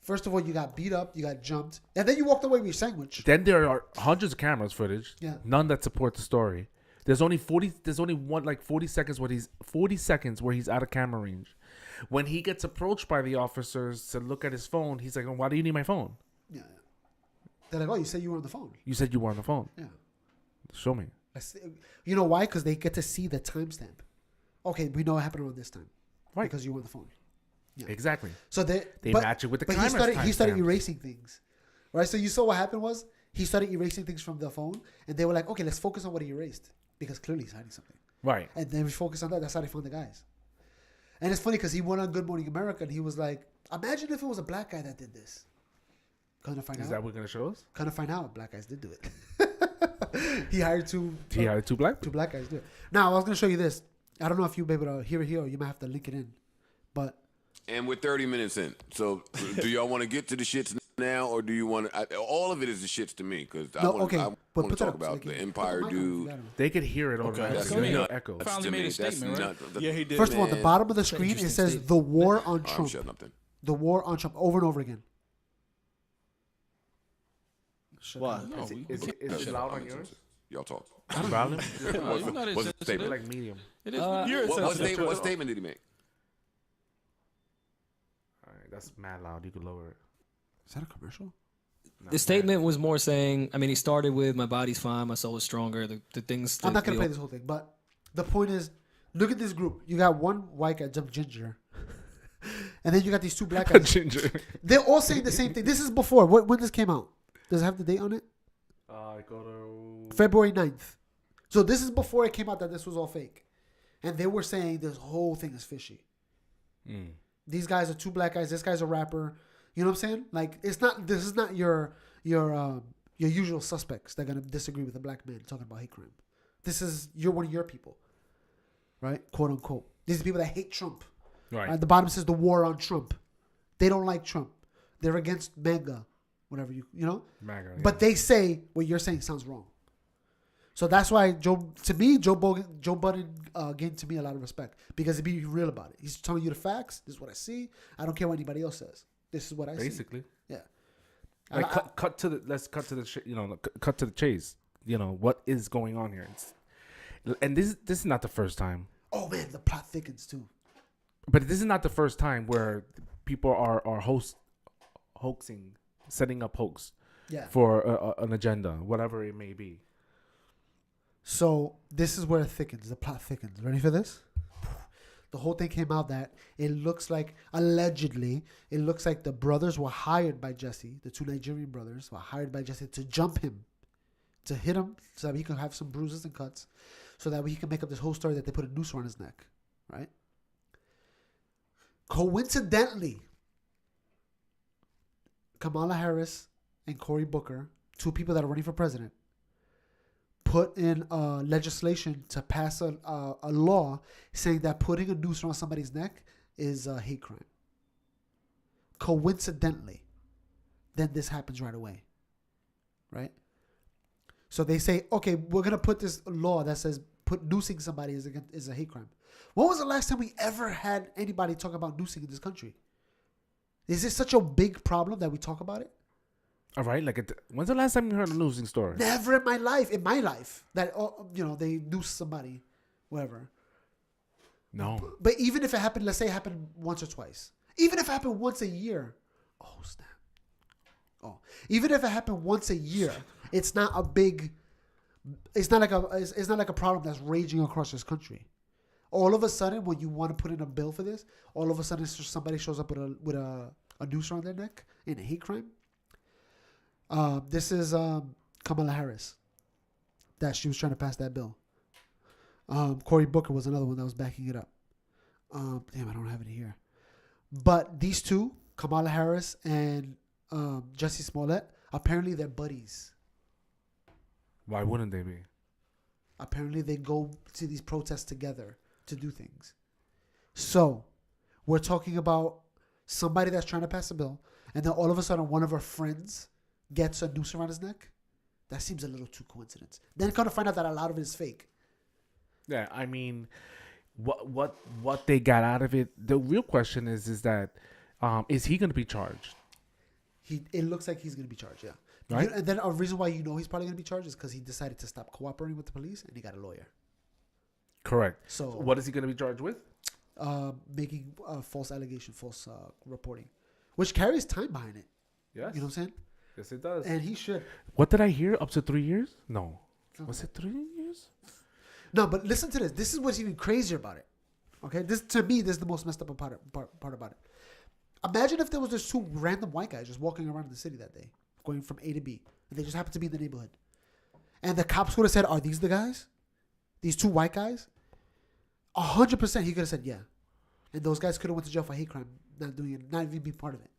First of all, you got beat up, you got jumped, and then you walked away with your sandwich. Then there are hundreds of cameras footage, Yeah. none that support the story. There's only 40 seconds where he's out of camera range. When he gets approached by the officers to look at his phone, he's like, oh, "Why do you need my phone?" Yeah. They're like, "Oh, you said you were on the phone." You said you were on the phone. Yeah. Show me. You know why? Because they get to see the timestamp. Okay, we know what happened around this time. Right. Because you were on the phone. Yeah. Exactly. So they match it with the But camera's he started timestamp. erasing things. Right? So you saw what happened was he started erasing things from the phone, and they were like, "Okay, let's focus on what he erased." Because clearly he's hiding something. Right. And then we focus on that. That's how they found the guys. And it's funny because he went on Good Morning America and he was like, "Imagine if it was a black guy that did this." Kind of find out. Is that what you're gonna show us? Kind of find out black guys did do it. He hired two black. two black guys to do it. Now I was gonna show you this. I don't know if you'll be able to hear it here or you might have to link it in. But And we're 30 minutes in. So do y'all want to get to the shits now, or do you want to? All of it is the shits to me because I want to put that talk up so about they the can- Empire put the mic on, dude. you got it. They could hear it automatically. That's There's no nuts. echo. That's Finally to made me. a statement, That's right? nuts. Yeah, he did. First of all, the Man. bottom of the That's an screen it interesting says statement. the war on I'm Trump. shutting up then. The war on Trump over and over again. Why? Is it loud on yours? Y'all talk. Volume? It's not What's the insensitive. statement? Like medium. It is. Uh, You're What insensitive. what statement did he make? All right, that's mad loud. You could lower it. Is that a commercial? No, The statement was more saying, I mean, he started with "My body's fine, my soul is stronger." The things. I'm not gonna you play know- this whole thing, but the point is, look at this group. You got one white guy jumped ginger, and then you got these two black guys. Ginger. They're all saying the same thing. This is before. When this came out? Does it have the date on it? Go to February 9th. So this is before it came out that this was all fake. And they were saying this whole thing is fishy. Mm. These guys are two black guys. This guy's a rapper. You know what I'm saying? Like this is not your usual suspects that are gonna disagree with a black man talking about hate crime. You're one of your people. Right? Quote unquote. These are people that hate Trump. Right. At the bottom says the war on Trump. They don't like Trump. They're against MAGA. Whatever you know? MAGA, yeah. But they say what you're saying sounds wrong. So that's why Joe Budden gained to me a lot of respect because he be real about it. He's telling you the facts. This is what I see. I don't care what anybody else says. This is what I see. Basically. Yeah. Like cut to the cut to the chase. You know what is going on here. And this is not the first time. Oh man, the plot thickens too. But this is not the first time where people are hoaxing, setting up hoax Yeah. for an agenda, whatever it may be. So this is where it thickens. The plot thickens. Ready for this? The whole thing came out that it looks like, allegedly, it looks like the brothers were hired by Jussie, the two Nigerian brothers were hired by Jussie to jump him, to hit him so that he could have some bruises and cuts, so that he can make up this whole story that they put a noose around his neck, right? Coincidentally, Kamala Harris and Cory Booker, two people that are running for president, put in legislation to pass a law saying that putting a noose around somebody's neck is a hate crime. Coincidentally, then this happens right away, right? So they say, okay, we're going to put this law that says noosing somebody is a hate crime. When was the last time we ever had anybody talk about noosing in this country? Is it such a big problem that we talk about it? All right, when's the last time you heard a losing story? Never in my life, that they noose somebody, whatever. No. But even if it happened, let's say it happened once or twice. Even if it happened once a year. Oh, snap. Oh. Even if it happened once a year, it's not like a problem that's raging across this country. All of a sudden, when you want to put in a bill for this, all of a sudden somebody shows up with a noose around their neck in a hate crime. This is Kamala Harris that she was trying to pass that bill. Cory Booker was another one that was backing it up. Damn, I don't have it here. But these two, Kamala Harris and Jussie Smollett, apparently they're buddies. Why wouldn't they be? Apparently they go to these protests together to do things. So we're talking about somebody that's trying to pass a bill, and then all of a sudden one of her friends gets a noose around his neck. That seems a little too coincidence. Then kind of find out that a lot of it is fake. Yeah, I mean, what they got out of it? The real question is that is he going to be charged? It looks like he's going to be charged, yeah. Right? And then a reason why he's probably going to be charged is because he decided to stop cooperating with the police and he got a lawyer. Correct. So what is he going to be charged with? making false allegation, false reporting, which carries time behind it. Yes. You know what I'm saying? Yes, it does. And he should. What did I hear? Up to 3 years? No. Was it 3 years? No, but listen to this. This is what's even crazier about it. Okay, this to me, this is the most messed up part about it. Imagine if there was just two random white guys just walking around the city that day, going from A to B, and they just happened to be in the neighborhood, and the cops would have said, "Are these the guys? These two white guys?" 100%, he could have said, "Yeah," and those guys could have went to jail for hate crime, not doing it, not even being part of it.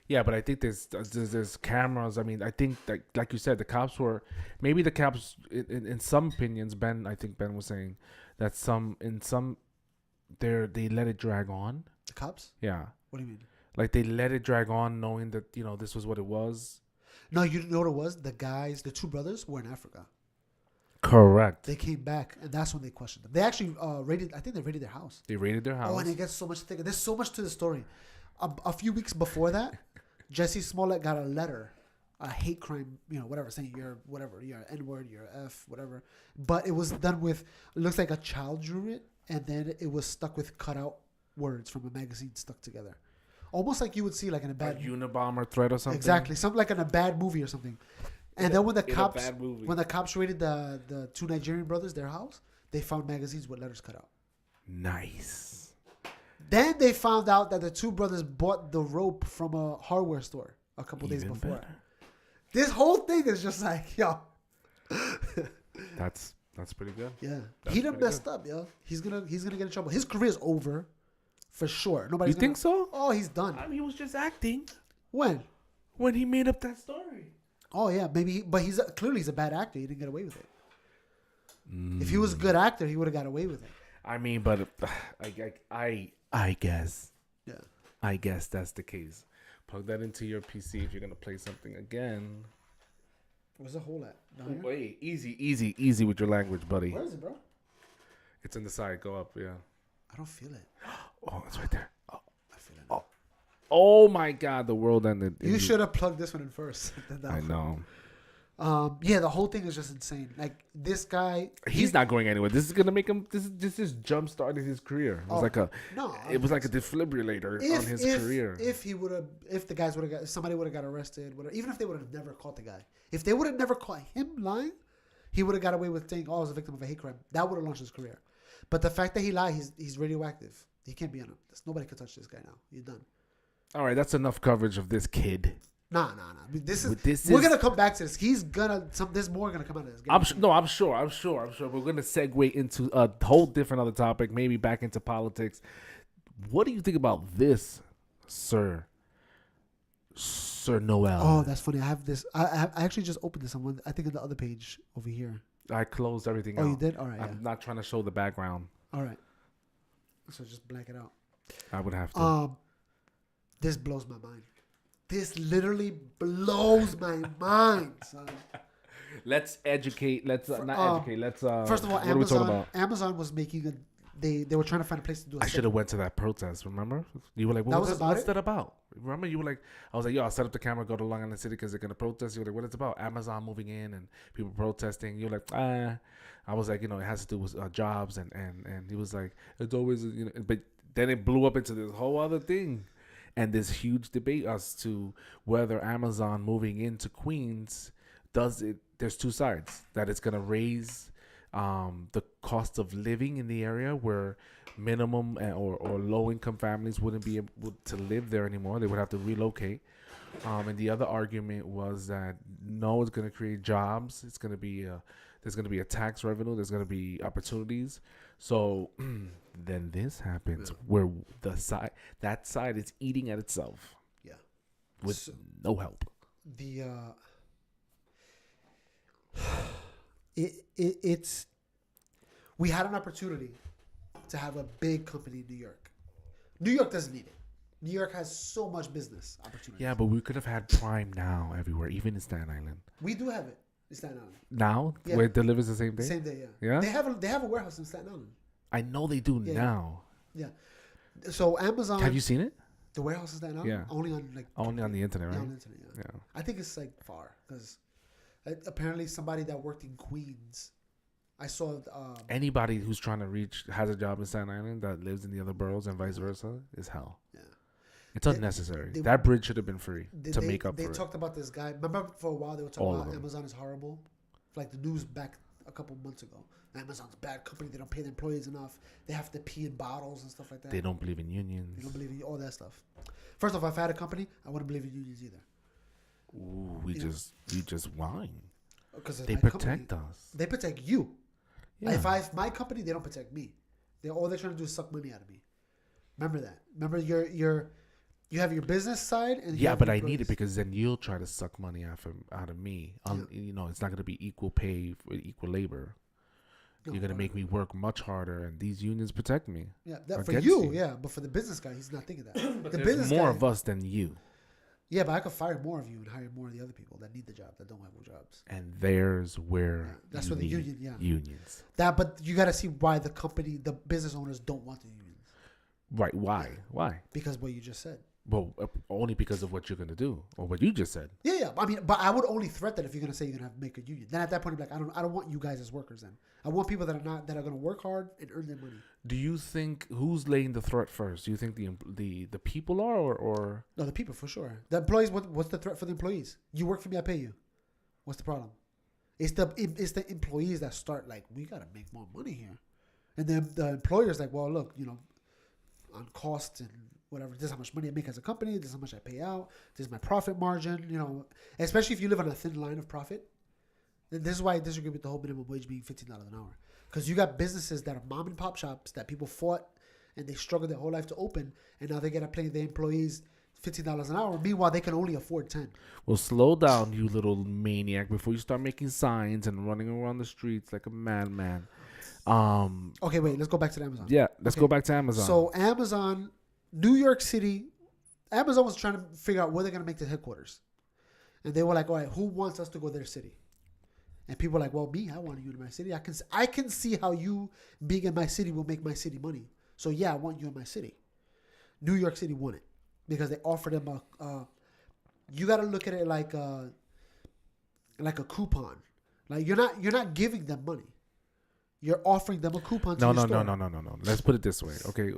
Yeah, but I think there's cameras. I mean, I think that, like you said, the cops were maybe the cops in some opinions. I think Ben was saying that they let it drag on. The cops? Yeah. What do you mean? Like they let it drag on, knowing that this was what it was. No, you know what it was? The two brothers were in Africa. Correct. They came back, and that's when they questioned them. They actually raided. I think they raided their house. They raided their house. Oh, and it gets so much thicker. There's so much to the story. A few weeks before that, Jussie Smollett got a letter, a hate crime, whatever, saying you're an N-word, you're F, whatever. But it was done with, it looks like a child drew it, and then it was stuck with cutout words from a magazine stuck together. Almost like you would see like in a bad... A Unabomber threat or something? Exactly. Something like in a bad movie or something. And then when the cops raided the two Nigerian brothers, their house, they found magazines with letters cut out. Nice. Then they found out that the two brothers bought the rope from a hardware store a couple days before. Better. This whole thing is just like, yo. That's pretty good. Yeah. That's He done pretty messed up, yo. He's gonna get in trouble. His career's over for sure. You think so? Oh, he's done. I mean, he was just acting When? when he made up that story. Oh yeah, maybe but he's a bad actor. He didn't get away with it. If he was a good actor, he would have got away with it. I mean, but I guess. Yeah. I guess that's the case. Plug that into your PC if you're gonna play something again. Where's the hole at? Down here? Wait, easy with your language, buddy. Where is it, bro? It's in the side. Go up, yeah. I don't feel it. Oh, it's right there. Oh, I feel it. oh my God, the world ended. You should have plugged this one in first. I know. Yeah, the whole thing is just insane. Like this guy, He's not going anywhere. This is gonna make him. This is jump started his career. It was like a defibrillator on his career. If the guys would have got, if somebody would have got arrested, even if they would have never caught the guy, if they would have never caught him lying, he would have got away with saying, "Oh, I was a victim of a hate crime." That would have launched his career. But the fact that he lied, he's radioactive. He can't be on him. Nobody can touch this guy now. You're done. All right, that's enough coverage of this kid. Nah. We're gonna come back to this. There's more gonna come out of this. I'm sure. We're gonna segue into a whole different other topic, maybe back into politics. What do you think about this, Sir Noel? Oh, that's funny. I have this. I actually just opened this on I think on the other page over here. I closed everything out. Oh, you did? All right. I'm not trying to show the background. All right. So just blank it out. I would have to. This blows my mind. This literally blows my mind, son. Let's educate. Let's not educate. Let's. First of all, what are we talking about? Amazon was making they were trying to find a place to do. I should have went to that protest. Remember? You were like, "What's that about?" Remember? You were like, "I was like, yo, I'll set up the camera, go to Long Island City because they're gonna protest." You were like, "What it's about?" Amazon moving in and people protesting. You were like, "Ah." I was like, it has to do with jobs and he was like, "It's always But then it blew up into this whole other thing, and this huge debate as to whether Amazon moving into Queens does it. There's two sides that it's gonna raise the cost of living in the area where minimum or low income families wouldn't be able to live there anymore. They would have to relocate. And the other argument was that no, it's going to create jobs. It's going to be there's going to be a tax revenue. There's going to be opportunities. So then this happens where that side is eating at itself. Yeah, with no help. It's we had an opportunity to have a big company in New York. New York doesn't need it. New York has so much business opportunity. Yeah, but we could have had Prime now everywhere, even in Staten Island. We do have it in Staten Island. Now? Yeah. Where it delivers the same day? Same day, yeah. Yeah? They have a warehouse in Staten Island. I know they do now. Yeah. So Amazon. Have you seen it? The warehouse is that now? Yeah. Only on Only on the internet, yeah, right? on the internet, yeah. Yeah. I think it's like far because apparently somebody that worked in Queens, I saw. Anybody who's trying to reach has a job in Staten Island that lives in the other boroughs and vice versa is hell. Yeah. It's unnecessary. they- That bridge should have been free to make up They for talked about this guy. Remember for a while they were All talking of about them. Amazon is horrible, like the news back a couple months ago. Amazon's a bad company. They don't pay their employees enough. They have to pee in bottles and stuff like that. it. They don't believe in unions. They don't believe in all that stuff. First off, if I had a company, I wouldn't believe in unions either. Ooh, we just whine. Because They protect us. They protect you. Yeah. If I have my company, they don't protect me. All they're trying to do is suck money out of me. Remember that. Remember you have your business side and you Yeah, have but your I need it employees. because then you'll try to suck money out of me. You know, it's not going to be equal pay for equal labor. No, You're going to make me work much harder, and these unions protect me. Yeah, that for against you, you. yeah, but for the business guy, he's not thinking that. The There's business more guy, of us than you, yeah, but I could fire more of you and hire more of the other people that need the job that don't have no jobs. and there's where That's you where the need union, yeah. unions. But you got to see why the company, the business owners don't want the unions Right? Why? Why? because what you just said. Well, only because of what you're going to do or what you just said. Yeah. I mean, but I would only threat that if you're gonna say you're gonna have to make a union. Then at that point, I'm like, I don't want you guys as workers. Then I want people that are gonna work hard and earn their money. Do you think who's laying the threat first? Do you think the people are or No, the people for sure. The employees. What's the threat for the employees? You work for me, I pay you. What's the problem? It's the employees that start like, we gotta make more money here, and then the employer's like, well, look, on costs and whatever, this is how much money I make as a company, this is how much I pay out, this is my profit margin, especially if you live on a thin line of profit. And this is why I disagree with the whole minimum wage being $15 an hour. Because you got businesses that are mom and pop shops that people fought and they struggled their whole life to open, and now they got to pay their employees $15 an hour. Meanwhile, they can only afford 10. Well, slow down, you little maniac, before you start making signs and running around the streets like a madman. Okay, wait, let's go back to Amazon. Yeah, let's go back to Amazon. So Amazon, New York City, Amazon was trying to figure out where they're going to make the headquarters. And they were like, all right, who wants us to go to their city? And people were like, well, me, I want you in my city. I can see how you being in my city will make my city money. So yeah, I want you in my city. New York City won it because they offered them you got to look at it like a coupon. Like you're not giving them money. You're offering them a coupon to No. your store. No. Let's put it this way, okay?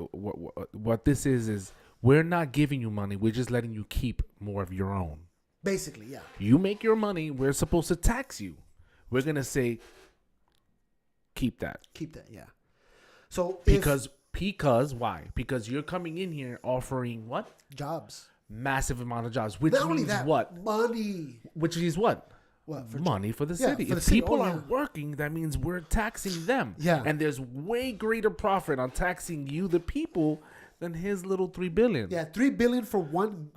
What this is we're not giving you money. We're just letting you keep more of your own. Basically, yeah. You make your money. We're supposed to tax you. We're gonna say, keep that. Keep that, yeah. So Because why? Because you're coming in here offering what? jobs. Massive amount of jobs, which Not only means that, what? money. Which is what? What for Money for the Yeah, city. for the If city. people Oh, aren't working, that means we're taxing them. Yeah. And there's way greater profit on taxing you, the people, than his little $3 billion. Yeah, $3 billion for one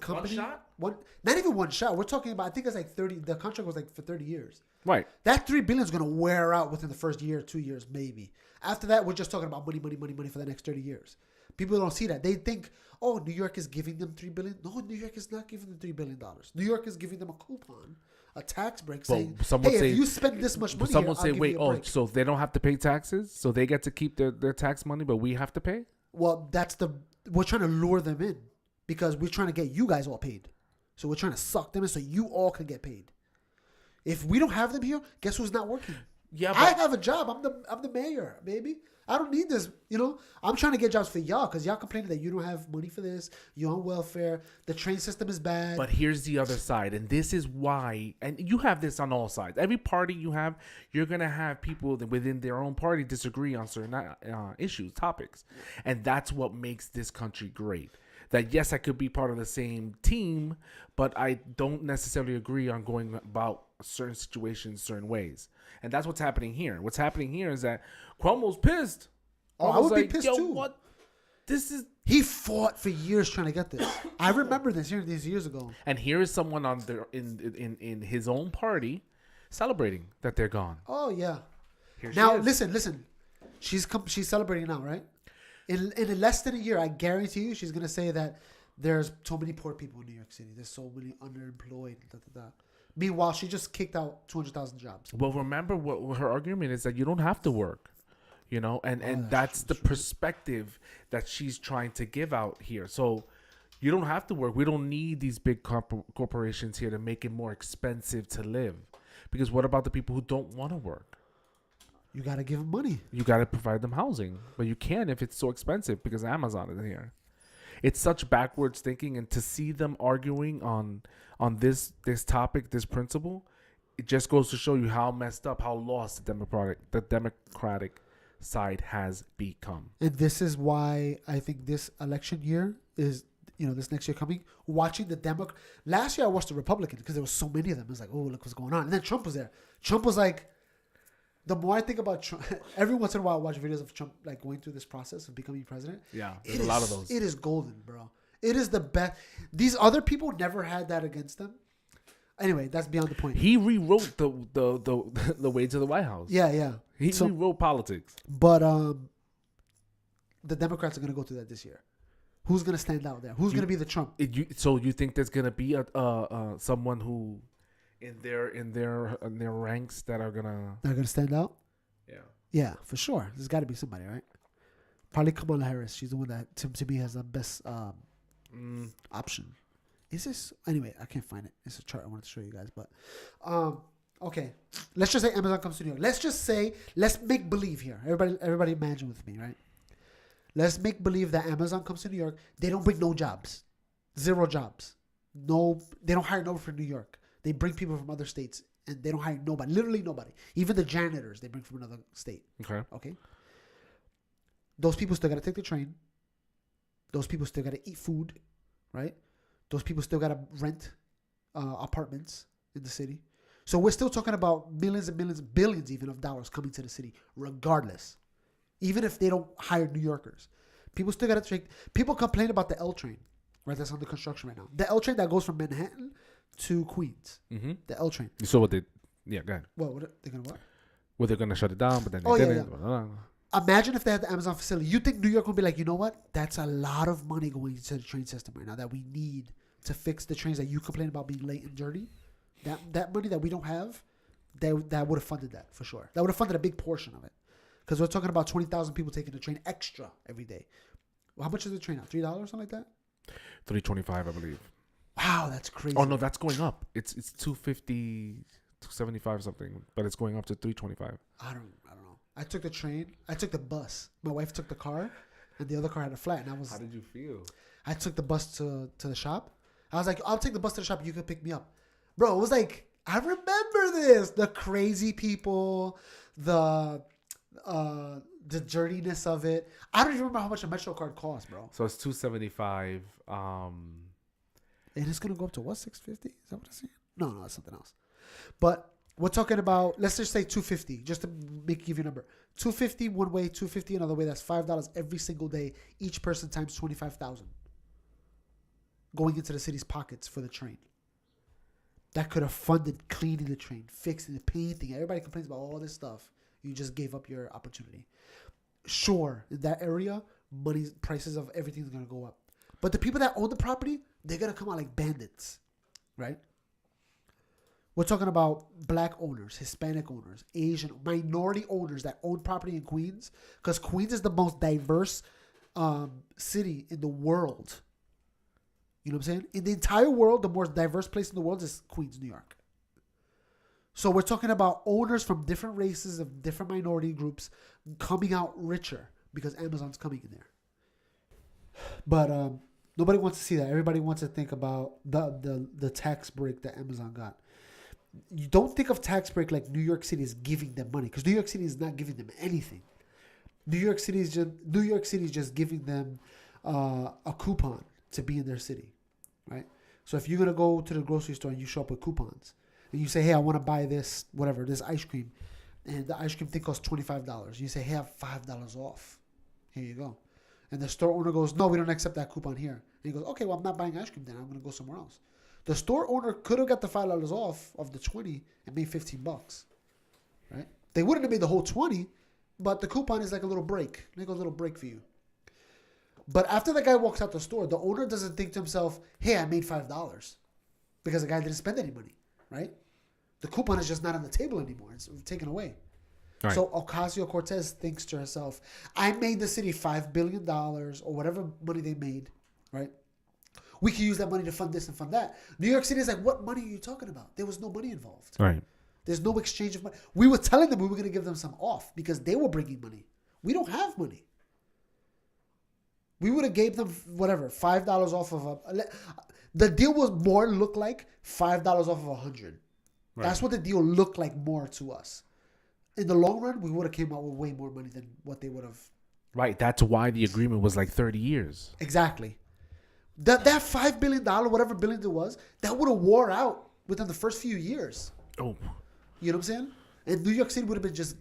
company. shot? Not even one shot. We're talking about. I think it's like 30. The contract was like for 30 years. Right. That $3 billion is gonna wear out within the first year, 2 years, maybe. After that, we're just talking about money for the next 30 years. People don't see that. They think, oh, New York is giving them $3 billion. No, New York is not giving them $3 billion. New York is giving them a coupon, a tax break, Well, saying, some would hey, say- if you spend this much money, Some here, would say, I'll give wait, you a break. so they don't have to pay taxes? So they get to keep their tax money, but we have to pay? Well, we're trying to lure them in because we're trying to get you guys all paid. So we're trying to suck them in so you all can get paid. If we don't have them here, guess who's not working? Yeah, I have a job. I'm the mayor, baby. I don't need this. I'm trying to get jobs for y'all because y'all complaining that you don't have money for this. You're on welfare. The train system is bad. But here's the other side, and this is why, and you have this on all sides. Every party you have, you're going to have people that within their own party disagree on certain issues, topics. And that's what makes this country great. That, yes, I could be part of the same team, but I don't necessarily agree on going about certain situations certain ways. And that's what's happening here. What's happening here is that Cuomo's pissed. Oh, I would Cuomo's be pissed yo, too. What? This is... He fought for years trying to get this. I remember this years ago. And here is someone on their in his own party celebrating that they're gone. Oh yeah. Here she Now is. listen. She's celebrating now, right? In less than a year, I guarantee you, she's gonna say that there's so many poor people in New York City. There's so many underemployed. Meanwhile, she just kicked out 200,000 jobs. Well, remember what her argument is that you don't have to work, and that's the perspective that she's trying to give out here. So You don't have to work. We don't need these big corporations here to make it more expensive to live. Because what about the people who don't want to work? You got to give them money. You got to provide them housing. But you can't if it's so expensive because Amazon is here. It's such backwards thinking. And to see them arguing on this topic, this principle, it just goes to show you how messed up, how lost the Democratic side has become. And this is why I think this election year is, this next year coming, watching the Democrat. Last year I watched the Republican because there was so many of them. It was like, oh, look what's going on. And then Trump was there. Trump was like, the more I think about Trump, every once in a while I watch videos of Trump like going through this process of becoming president. Yeah, there's a lot of those. It is golden, bro. It is the best. These other people never had that against them. Anyway, that's beyond the point. He rewrote the way to the White House. Yeah. He rewrote politics. But the Democrats are going to go through that this year. Who's going to stand out there? Who's going to be the Trump? So you think there's going to be someone who in their ranks that are gonna stand out? Yeah, for sure. There's got to be somebody, right? Probably Kamala Harris. She's the one that to me has the best option. Is this anyway? I can't find it. It's a chart I wanted to show you guys, but okay. Let's just say Amazon comes to New York. Let's make believe here. Everybody imagine with me, right? Let's make believe that Amazon comes to New York. They don't bring no jobs, 0 jobs. No, they don't hire nobody from New York. They bring people from other states, and they don't hire nobody. Literally nobody. Even the janitors they bring from another state. Okay. Those people still got to take the train. Those people still got to eat food, right? Those people still got to rent apartments in the city. So we're still talking about millions and millions, billions even of dollars coming to the city, regardless. Even if they don't hire New Yorkers. People still got to take. People complain about the L train, right? That's under construction right now. The L train that goes from Manhattan to Queens. Mm-hmm. The L train. So what they? Yeah, go ahead. What they're gonna what? Well, they're gonna shut it down, but then they didn't. Yeah. Imagine if they had the Amazon facility. You think New York would be like, you know what? That's a lot of money going into the train system right now that we need to fix the trains that you complain about being late and dirty. That money that we don't have, that would have funded that for sure. That would have funded a big portion of it. Because we're talking about 20,000 people taking the train extra every day. Well, how much is the train now? $3, something like that? $3.25, I believe. Wow, that's crazy. Oh no, that's going up. It's $2.50, $2.75 something, but it's going up to $3.25. I don't know. I took the train. I took the bus. My wife took the car, and the other car had a flat. And How did you feel? I took the bus to the shop. I was like, I'll take the bus to the shop. You can pick me up, bro. It was like, I remember this. The crazy people, the dirtiness of it. I don't even remember how much a Metro card cost, bro. So it's $2.75. And it's gonna go up to what, $6.50? Is that what I'm saying? No, that's something else. But we're talking about, let's just say $2.50, just to give you a number. $2.50 one way, $2.50 another way. That's $5 every single day. Each person times 25,000 going into the city's pockets for the train. That could have funded cleaning the train, fixing the painting. Everybody complains about all this stuff. You just gave up your opportunity. Sure, in that area, prices of everything is gonna go up. But the people that own the property, they're gonna come out like bandits, right? We're talking about black owners, Hispanic owners, Asian, minority owners that own property in Queens, because Queens is the most diverse city in the world. You know what I'm saying? In the entire world, the most diverse place in the world is Queens, New York. So we're talking about owners from different races of different minority groups coming out richer because Amazon's coming in there. But nobody wants to see that. Everybody wants to think about the tax break that Amazon got. You don't think of tax break like New York City is giving them money, because New York City is not giving them anything. New York City is just giving them a coupon to be in their city, right? So if you're gonna go to the grocery store and you show up with coupons and you say, hey, I want to buy this ice cream, and the ice cream thing costs $25. You say, hey, I have $5 off. Here you go. And the store owner goes, no, we don't accept that coupon here. And he goes, okay, well, I'm not buying ice cream then. I'm gonna go somewhere else. The store owner could have got the $5 off of the 20 and made $15, right? They wouldn't have made the whole 20, but the coupon is like a little break. Like a little break for you. But after the guy walks out the store, the owner doesn't think to himself, hey, I made $5, because the guy didn't spend any money, right? The coupon is just not on the table anymore. It's taken away. Right. So Ocasio-Cortez thinks to herself, I made the city $5 billion or whatever money they made, right? We can use that money to fund this and fund that. New York City is like, what money are you talking about? There was no money involved. Right. There's no exchange of money. We were telling them we were going to give them some off because they were bringing money. We don't have money. We would have gave them whatever, $5 off of the deal was more look like $5 off of 100. Right. That's what the deal looked like more to us. In the long run, we would have came out with way more money than what they would have. Right. That's why the agreement was like 30 years. Exactly. That $5 billion, whatever billion it was, that would have wore out within the first few years. Oh. You know what I'm saying? And New York City would have been just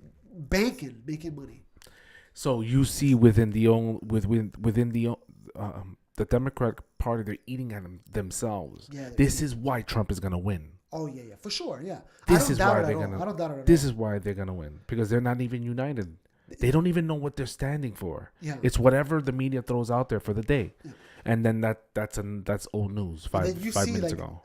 banking, making money. So you see within the Democratic Party, they're eating at themselves. Yeah, this is why Trump is gonna win. Oh yeah, for sure, yeah. This is why they're gonna. I don't doubt it at all. This is why they're gonna win because they're not even united. They don't even know what they're standing for. Yeah. It's whatever the media throws out there for the day, and then that's old news. Five minutes ago.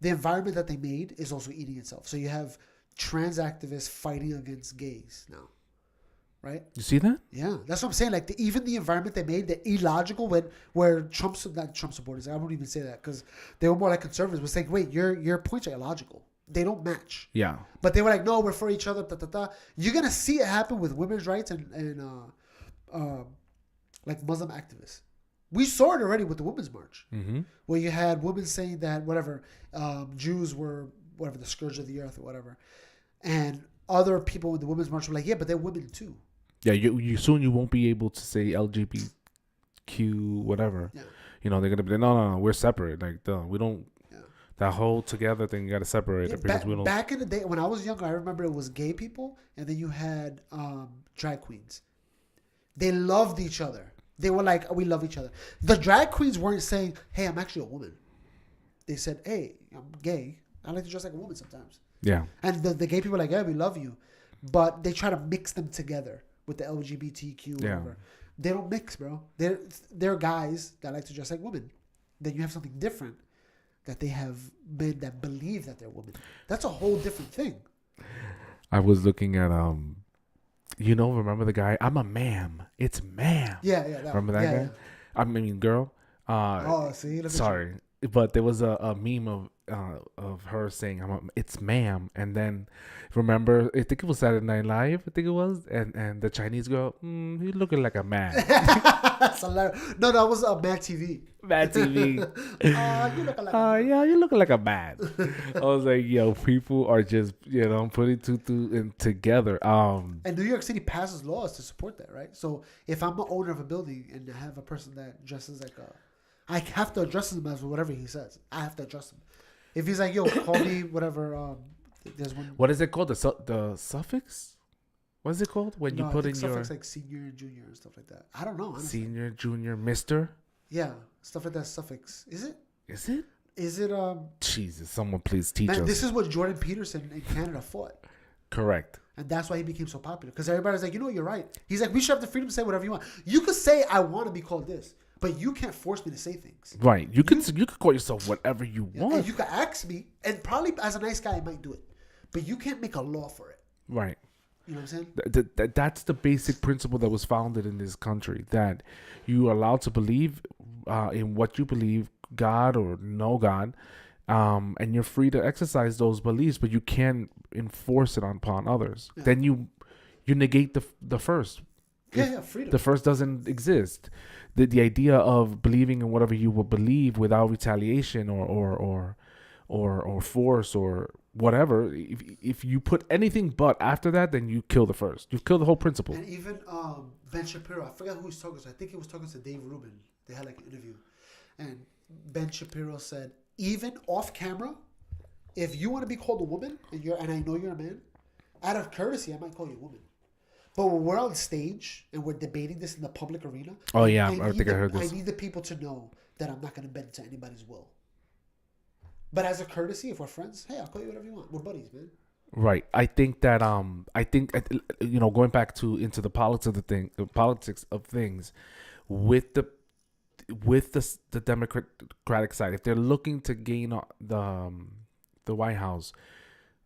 The environment that they made is also eating itself. So you have trans activists fighting against gays now, right? You see that? Yeah, that's what I'm saying. Like even the environment they made, the illogical where not Trump supporters, I won't even say that because they were more like conservatives. Was like, wait, your points are illogical. They don't match. Yeah. But they were like, no, we're for each other. You're gonna see it happen with women's rights and like Muslim activists. We saw it already with the Women's March, where you had women saying that whatever Jews were whatever the scourge of the earth or whatever, and other people in the Women's March were like, yeah, but they're women too. Yeah, you soon you won't be able to say LGBTQ whatever. Yeah. You know they're gonna be no, we're separate. Like we don't. Yeah. That whole together thing you got to separate it because we don't. Back in the day when I was younger, I remember it was gay people, and then you had drag queens. They loved each other. They were like, we love each other. The drag queens weren't saying, hey, I'm actually a woman. They said, hey, I'm gay. I like to dress like a woman sometimes. Yeah. And the gay people are like, yeah, we love you. But they try to mix them together with the LGBTQ, whatever. They don't mix, bro. They're guys that like to dress like women. Then you have something different that they have men that believe that they're women. That's a whole different thing. I was looking at remember the guy? I'm a ma'am. It's ma'am. Yeah. Remember that guy? Yeah. I mean, girl. See. Sorry, but there was a meme of her saying, "It's ma'am," and then remember, I think it was Saturday Night Live. I think it was, and the Chinese girl, you looking like a man. That's hilarious. No, that was Mad TV. Mad TV. You looking like a man. Yeah, you looking like a man. I was like, yo, people are just putting two together. And New York City passes laws to support that, right? So if I'm the owner of a building and I have a person that dresses like I have to address him as whatever he says. I have to address him. If he's like, yo, call me whatever. There's one. What is it called? The suffix? What is it called when you put in your suffix like senior and junior and stuff like that? I don't know. Honestly. Senior, junior, Mister. Yeah, stuff like that. Suffix. Is it? Is it? Is it? Jesus, someone please teach us. This is what Jordan Peterson in Canada fought. Correct. And that's why he became so popular because everybody's like, you're right. He's like, we should have the freedom to say whatever you want. You could say I want to be called this. But you can't force me to say things. Right. You can call yourself whatever you want. And you can ask me, and probably as a nice guy, I might do it. But you can't make a law for it. Right. You know what I'm saying? That's the basic principle that was founded in this country, that you are allowed to believe in what you believe, God or no God, and you're free to exercise those beliefs, but you can't enforce it upon others. Yeah. Then you negate the first. Yeah, freedom. The first doesn't exist. The idea of believing in whatever you will believe without retaliation or force or whatever, if you put anything but after that, then you kill the first. You've killed the whole principle. And even Ben Shapiro, I forgot who he's talking to. I think he was talking to Dave Rubin. They had like an interview, and Ben Shapiro said, even off camera, if you want to be called a woman and I know you're a man, out of courtesy, I might call you a woman. But when we're on stage and we're debating this in the public arena, I think I heard this. I need the people to know that I'm not going to bend to anybody's will. But as a courtesy, if we're friends, hey, I'll call you whatever you want. We're buddies, man. Right. I think that going back into the politics of things, with the Democratic side, if they're looking to gain the White House,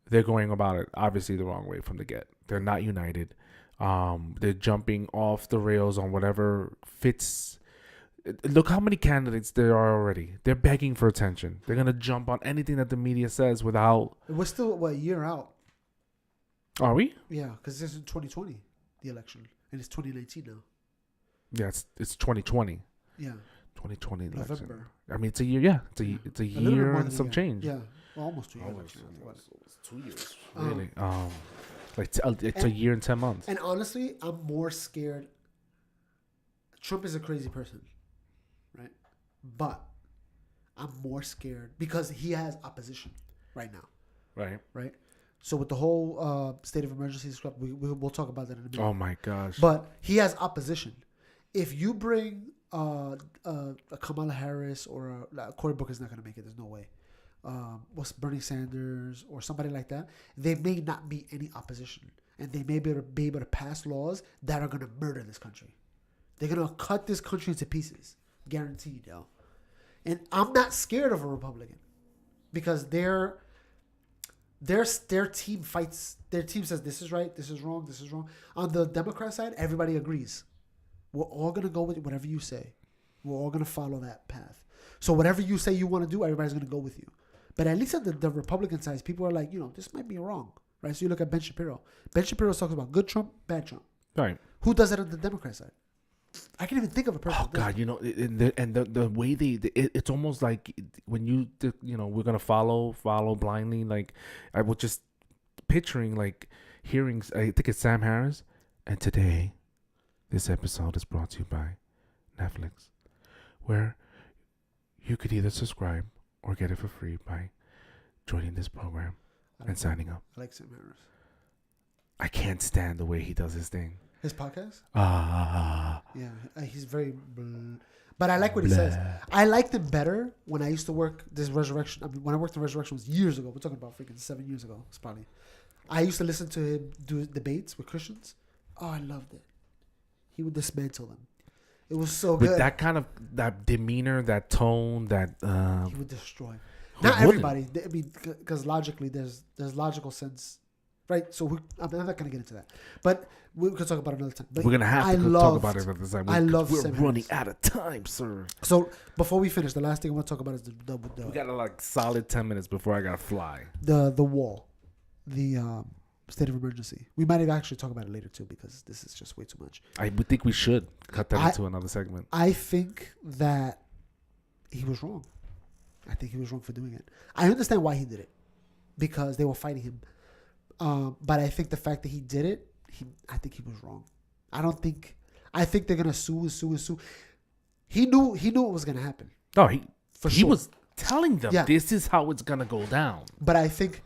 they're going about it obviously the wrong way from the get. They're not united. They're jumping off the rails on whatever fits Look how many candidates there are already. They're begging for attention. They're gonna jump on anything that the media says without. We're still a year out. Are we? Yeah, because this is 2020, the election, and it's 2019 now. Yeah, it's 2020. Yeah, 2020 election. November. I mean, it's a year. Yeah, it's a A little bit year more and than a some year. change. Yeah, well, almost 2 years. Almost, actually. almost. It's 2 years. Um, Really? It's a year and 10 months. And honestly, I'm more scared. Trump is a crazy person, right? But I'm more scared because he has opposition right now, Right. right? So with the whole state of emergency stuff, we'll talk about that in a minute. Oh my gosh. But he has opposition. If you bring a Kamala Harris or Cory Booker's not going to make it. There's no way. What's Bernie Sanders or somebody like that? They may not meet any opposition, and they may be able to pass laws that are going to murder this country. They're going to cut this country into pieces, guaranteed, yo. And I'm not scared of a Republican because their team fights. Their team says this is right, this is wrong, this is wrong. On the Democrat side, everybody agrees. We're all going to go with whatever you say. We're all going to follow that path. So whatever you say you want to do, everybody's going to go with you. But at least at the Republican side, people are like, this might be wrong, right? So you look at Ben Shapiro. Ben Shapiro talks about good Trump, bad Trump. Right. Who does it on the Democrat side? I can't even think of a person. Oh God, the way it's almost like when we're gonna follow blindly. Like I was just picturing like hearing. I think it's Sam Harris, and today, this episode is brought to you by Netflix, where you could either subscribe or get it for free by joining this program and signing up. I like Sam Harris. I can't stand the way he does his thing. His podcast? Yeah. He's very... But I like what he says. I liked him better when I used to work this Resurrection. I mean, when I worked in Resurrection was years ago. We're talking about freaking 7 years ago. It's probably... I used to listen to him do debates with Christians. Oh, I loved it. He would dismantle them. It was so good. With that kind of that demeanor, that tone, that he would destroy. Who Not wouldn't? everybody. I mean, because logically, there's logical sense, right? So I'm not going to get into that, but we could talk about it another time. But we're gonna have to talk about it another time. We're Sam running Harris. out of time, sir. So before we finish, the last thing I want to talk about is the We got like solid 10 minutes before I gotta fly. the wall, the state of emergency. We might actually talk about it later too because this is just way too much. I would think we should cut that into another segment. I think that he was wrong. I think he was wrong for doing it. I understand why he did it because they were fighting him. But I think the fact that he did it, I think he was wrong. I think they're gonna sue. He knew what was gonna happen. No, For he sure. was telling them Yeah. this is how it's gonna go down. But I think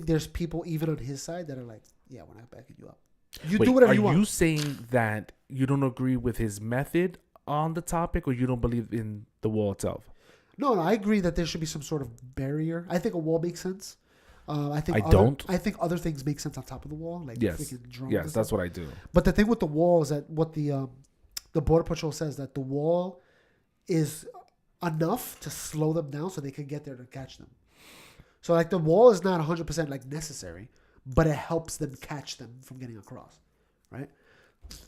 there's people even on his side that are like, yeah, we're not backing you up. You do whatever you want. Are you saying that you don't agree with his method on the topic, or you don't believe in the wall itself? No, I agree that there should be some sort of barrier. I think a wall makes sense. I think don't. I think other things make sense on top of the wall, like Yes, freaking drones. yes, and that's stuff. what I do. But the thing with the wall is that what the Border Patrol says that the wall is enough to slow them down so they can get there to catch them. So like the wall is not 100% like necessary, but it helps them catch them from getting across, right?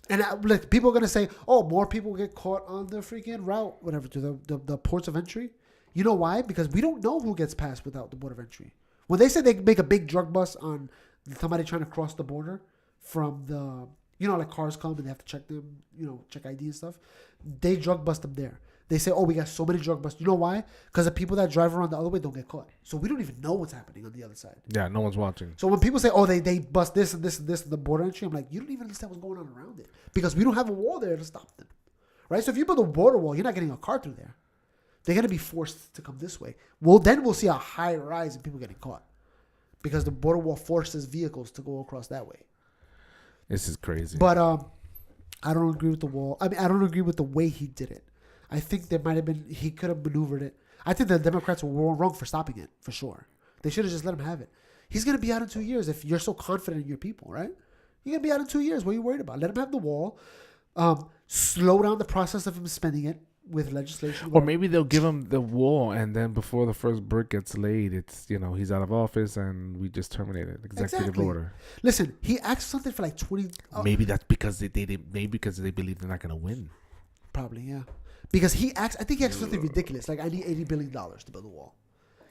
And like people are gonna say, oh, more people get caught on the freaking route, whatever, to the ports of entry. You know why? Because we don't know who gets past without the border of entry. When they say they make a big drug bust on somebody trying to cross the border from the, like cars come and they have to check them, check ID and stuff. They drug bust them there. They say, oh, we got so many drug busts. You know why? Because the people that drive around the other way don't get caught. So we don't even know what's happening on the other side. Yeah, no one's watching. So when people say, oh, they bust this and this and this in the border entry, I'm like, you don't even understand what's going on around it. Because we don't have a wall there to stop them. Right? So if you build a border wall, you're not getting a car through there. They're going to be forced to come this way. Well, then we'll see a high rise in people getting caught. Because the border wall forces vehicles to go across that way. This is crazy. But I don't agree with the wall. I mean, I don't agree with the way he did it. I think he could have maneuvered it. I think the Democrats were wrong for stopping it, for sure. They should have just let him have it. He's going to be out in 2 years if you're so confident in your people, right? You're going to be out in 2 years. What are you worried about? Let him have the wall. Slow down the process of him spending it with legislation. Or maybe they'll give him the wall, and then before the first brick gets laid, it's, he's out of office, and we just terminate it. Executive order. Listen, he asked something for like 20... Maybe that's because they believe they're not going to win. Probably, yeah. Because I think he acts something ridiculous. Like, I need $80 billion to build a wall.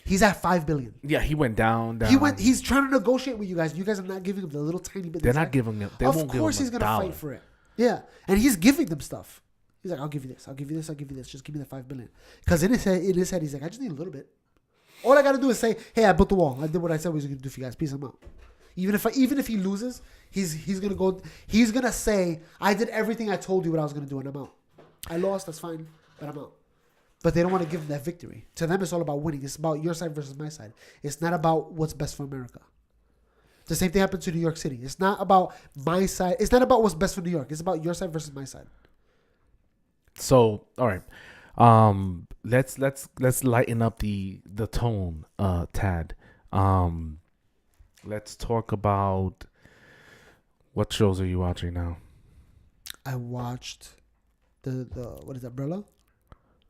He's at $5 billion. Yeah, he went down. He's trying to negotiate with you guys. You guys are not giving him the little tiny bit. They're not giving him. They won't give him. Of course, he's gonna fight for it. Yeah, and he's giving them stuff. He's like, I'll give you this. I'll give you this. I'll give you this. Just give me the $5 billion. Because in his head, he's like, I just need a little bit. All I gotta do is say, hey, I built the wall. I did what I said we was gonna do for you guys. Peace. I'm out. Even if he loses, he's gonna go. He's gonna say, I did everything I told you what I was gonna do, and I'm out. I lost. That's fine, but I'm out. But they don't want to give them that victory. To them, it's all about winning. It's about your side versus my side. It's not about what's best for America. The same thing happened to New York City. It's not about my side. It's not about what's best for New York. It's about your side versus my side. So, all right. Let's lighten up the tone, Tad. Let's talk about what shows are you watching now? I watched the what is that, Umbrella?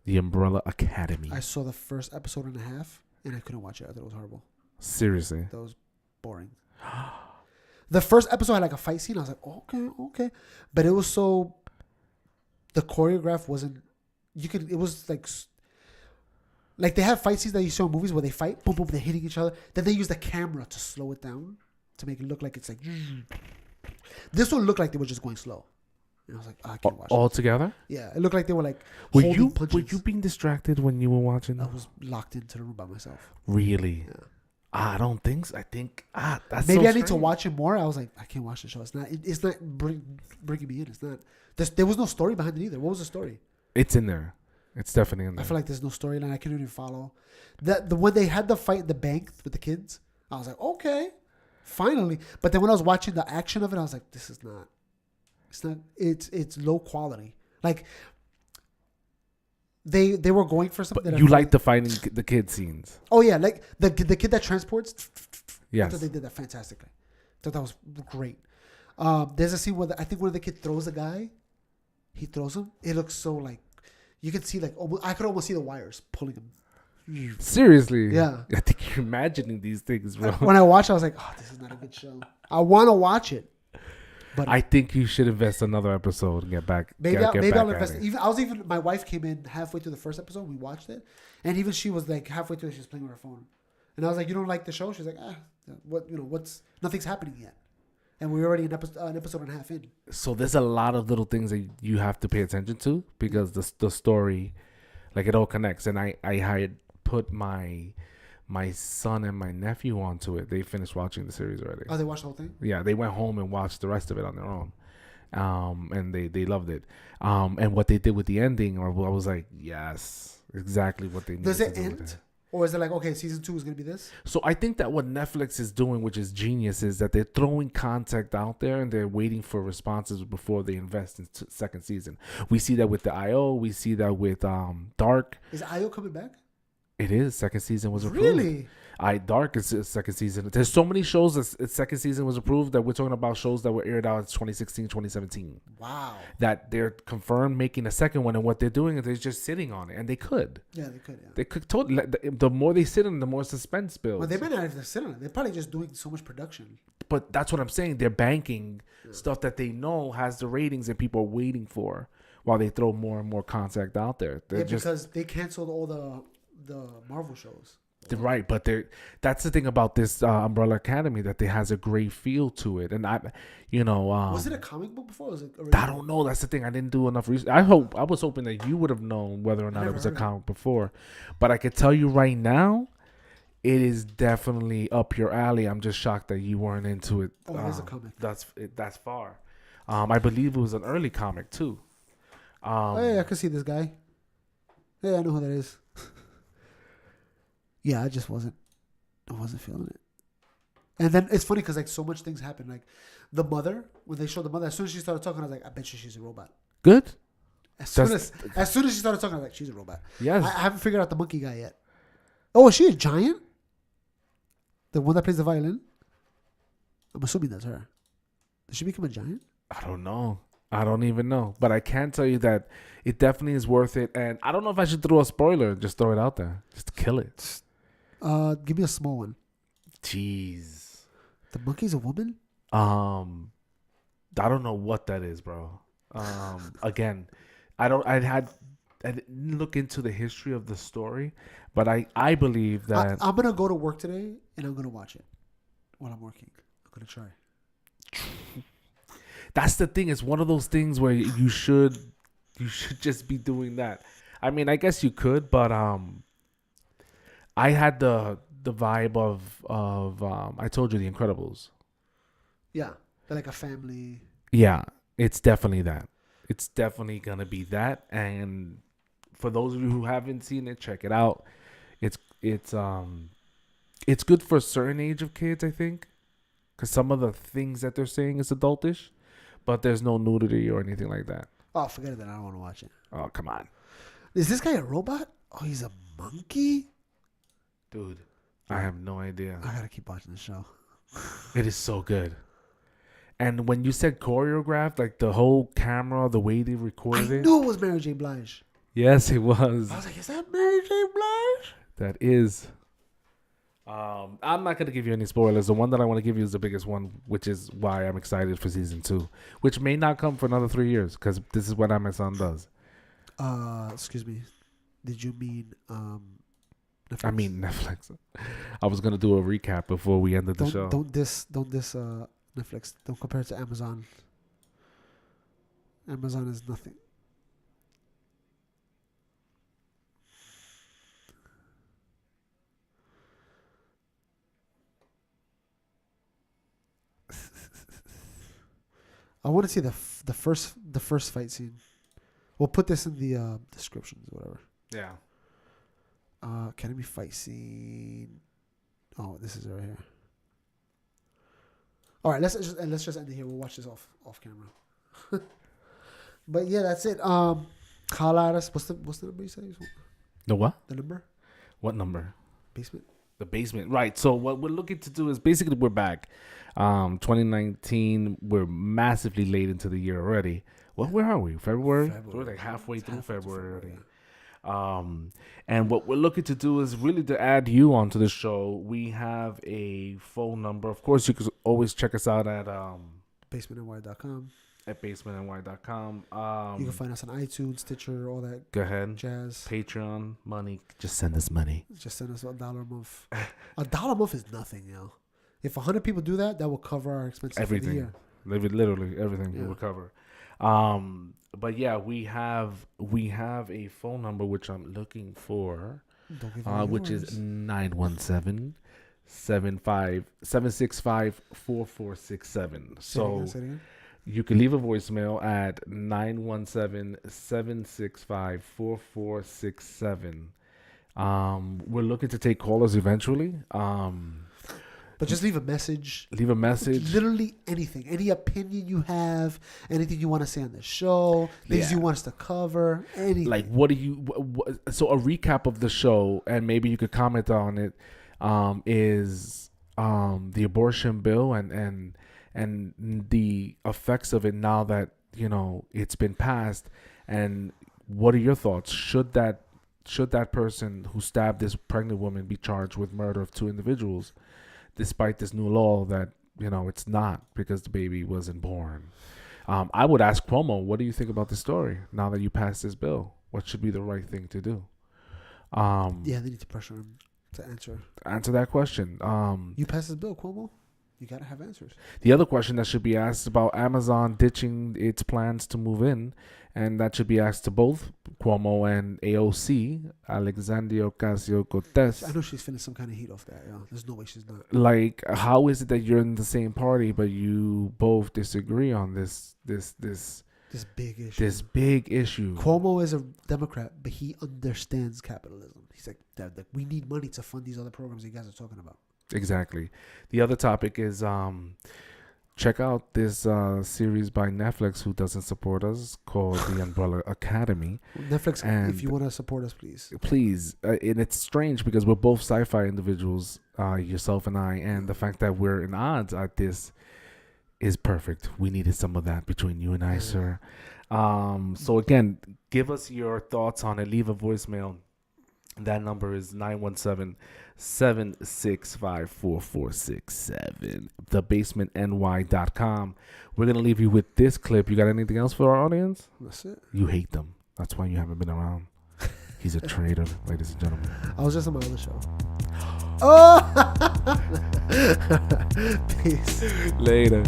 The Umbrella Academy. I saw the first episode and a half, and I couldn't watch it. I thought it was horrible. Seriously? That was boring. The first episode had like a fight scene. I was like, okay. But it was so... The choreograph wasn't... It was like they have fight scenes that you saw in movies where they fight, boom, boom, they're hitting each other. Then they use the camera to slow it down to make it look like it's like... This one looked like they were just going slow. And I was like, I can't watch all it. together? Yeah, it looked like they were like Were holding punches. you being distracted when you were watching? I was locked into the room by myself. Really? Yeah. I don't think so. I think that's maybe so I need to strange. watch it more. I was like, I can't watch the show. It's not bringing me in. It's not. There was no story behind it either. What was the story? It's in there. It's definitely in there. I feel like there's no storyline. I couldn't even follow. When they had the fight in the bank with the kids, I was like, okay, finally. But then when I was watching the action of it, I was like, this is not. It's not. It's low quality. Like they were going for something. But you like the fighting the kid scenes. Oh yeah, like the kid that transports. Yes. I thought they did that fantastically. I thought that was great. There's a scene where I think one of the kid throws a guy. He throws him. It looks so like you can see I could almost see the wires pulling him. Seriously? Yeah. I think you're imagining these things, bro. When I watched, I was like, oh, this is not a good show. I want to watch it. But I think you should invest another episode and get back. Maybe get back I'll at invest. it. My wife came in halfway through the first episode. We watched it, and even she was like halfway through. She was playing with her phone, and I was like, "You don't like the show?" She's like, what's nothing's happening yet, and we're already an episode and a half in." So there's a lot of little things that you have to pay attention to because the story, like it all connects. And I had put my son and my nephew onto it. They finished watching the series already. Oh, they watched the whole thing? Yeah, they went home and watched the rest of it on their own. And they loved it. And what they did with the ending, I was like, yes, exactly what they needed. Does it to do with end? it. Or is it like, okay, season 2 is going to be this? So I think that what Netflix is doing, which is genius, is that they're throwing content out there and they're waiting for responses before they invest in second season. We see that with the IO. We see that with Dark. Is IO coming back? It is. Second season was approved. Really? Dark is second season. There's so many shows that second season was approved that we're talking about shows that were aired out in 2016, 2017. Wow. That they're confirmed making a second one, and what they're doing is they're just sitting on it, and they could. Yeah, they could. Yeah. They could totally. The more they sit on it, the more suspense builds. Well, they might not have to sit on it. They're probably just doing so much production. But that's what I'm saying. They're banking stuff that they know has the ratings and people are waiting for, while they throw more and more content out there. They're because they canceled all the Marvel shows. Right, but that's the thing about this Umbrella Academy, that it has a great feel to it, and was it a comic book before? Or was it original? I don't know. That's the thing. I didn't do enough research. I was hoping that you would have known whether or not it was a comic before, but I could tell you right now, it is definitely up your alley. I'm just shocked that you weren't into it. Oh, it is a comic. That's far. I believe it was an early comic too. Hey, I can see this guy. Hey, I know who that is. Yeah, I wasn't feeling it. And then it's funny because like so much things happen. Like the mother, when they showed the mother, as soon as she started talking, I was like, I bet you she's a robot. Good. As soon as she started talking, I was like, she's a robot. Yes. I haven't figured out the monkey guy yet. Oh, is she a giant? The one that plays the violin? I'm assuming that's her. Did she become a giant? I don't know. I don't even know. But I can tell you that it definitely is worth it. And I don't know if I should throw a spoiler. Just throw it out there. Just kill it. Give me a small one. Jeez. The monkey's a woman? I don't know what that is, bro. Again, I didn't look into the history of the story, but I believe that I'm gonna go to work today and I'm gonna watch it while I'm working. I'm gonna try. that's the thing. It's one of those things where you should just be doing that. I mean, I guess you could, but I had the vibe of I told you The Incredibles. Yeah, they're like a family. Yeah, it's definitely that. It's definitely gonna be that. And for those of you who haven't seen it, check it out. It's good for a certain age of kids, I think, because some of the things that they're saying is adultish, but there's no nudity or anything like that. Oh, forget it. Then I don't want to watch it. Oh, come on, Is this guy a robot? Oh, he's a monkey. dude. I have no idea. I gotta keep watching the show. It is so good. And when you said choreographed, like the whole camera, the way they I recorded it. knew it was Mary J. Blige. Yes, it was. I was like, is that Mary J. Blige? That is. I'm not gonna give you any spoilers. The one that I want to give you is the biggest one, which is why I'm excited for season 2, which may not come for another 3 years because this is what Amazon does. Excuse me. Did you mean Netflix? I mean Netflix. I was gonna do a recap before we ended the show. Don't diss Netflix. Don't compare it to Amazon. Amazon is nothing. I want to see the first fight scene. We'll put this in the descriptions, whatever. Yeah. Academy fight scene. Oh, this is right here. All right, let's just end it here. We'll watch this off camera. But yeah, that's it. Holla at us. What's the number you said? The what? The number? What number? Basement. The basement. Right. So what we're looking to do is basically we're back. 2019. We're massively late into the year already. Where are we? February? We're like halfway through February already. And what we're looking to do is really to add you onto the show. We have a phone number. Of course, you can always check us out at basementny.com. At basementny.com. You can find us on iTunes, Stitcher, all that Go ahead. jazz. Patreon, money. Just send us money. Just send us $1 a month. $1 a month is nothing, yo. If 100 people do that, that will cover our expenses for the Everything. year. Literally everything Yeah. we will cover. But yeah, we have a phone number which I'm looking for, Don't give out which yours. is 917-765-4467. So Say it again. you can leave a voicemail at 917-765-4467. We're looking to take callers eventually. But just leave a message. Leave a message. Literally anything. Any opinion you have, anything you want to say on the show, things Yeah. you want us to cover, anything. Like, what do you? So a recap of the show, and maybe you could comment on it. Is the abortion bill and the effects of it now that it's been passed, and what are your thoughts? Should that person who stabbed this pregnant woman be charged with murder of 2 individuals, despite this new law that it's not because the baby wasn't born? I would ask Cuomo, what do you think about the story now that you passed this bill? What should be the right thing to do? Yeah, they need to pressure him to answer. Answer that question. You pass this bill, Cuomo. You gotta have answers. The other question that should be asked about Amazon ditching its plans to move in, and that should be asked to both Cuomo and AOC, Alexandria Ocasio-Cortez. I know she's feeling some kind of heat off that. Yeah, there's no way she's not. Like, how is it that you're in the same party but you both disagree on this This big issue. this big issue? Cuomo is a Democrat, but he understands capitalism. He's like, we need money to fund these other programs you guys are talking about. Exactly. The other topic is check out this series by Netflix, who doesn't support us, called The Umbrella Academy. Netflix, And if you want to support us, please. Please. And it's strange because we're both sci-fi individuals, yourself and I, and the fact that we're in odds at this is perfect. We needed some of that between you and I, sir. So again, give us your thoughts on it. Leave a voicemail. That number is 917-765-4467. thebasementny.com. We're going to leave you with this clip. You got anything else for our audience? That's it. You hate them. That's why you haven't been around. He's a traitor, ladies and gentlemen. I was just on my other show. Oh! Peace. Later.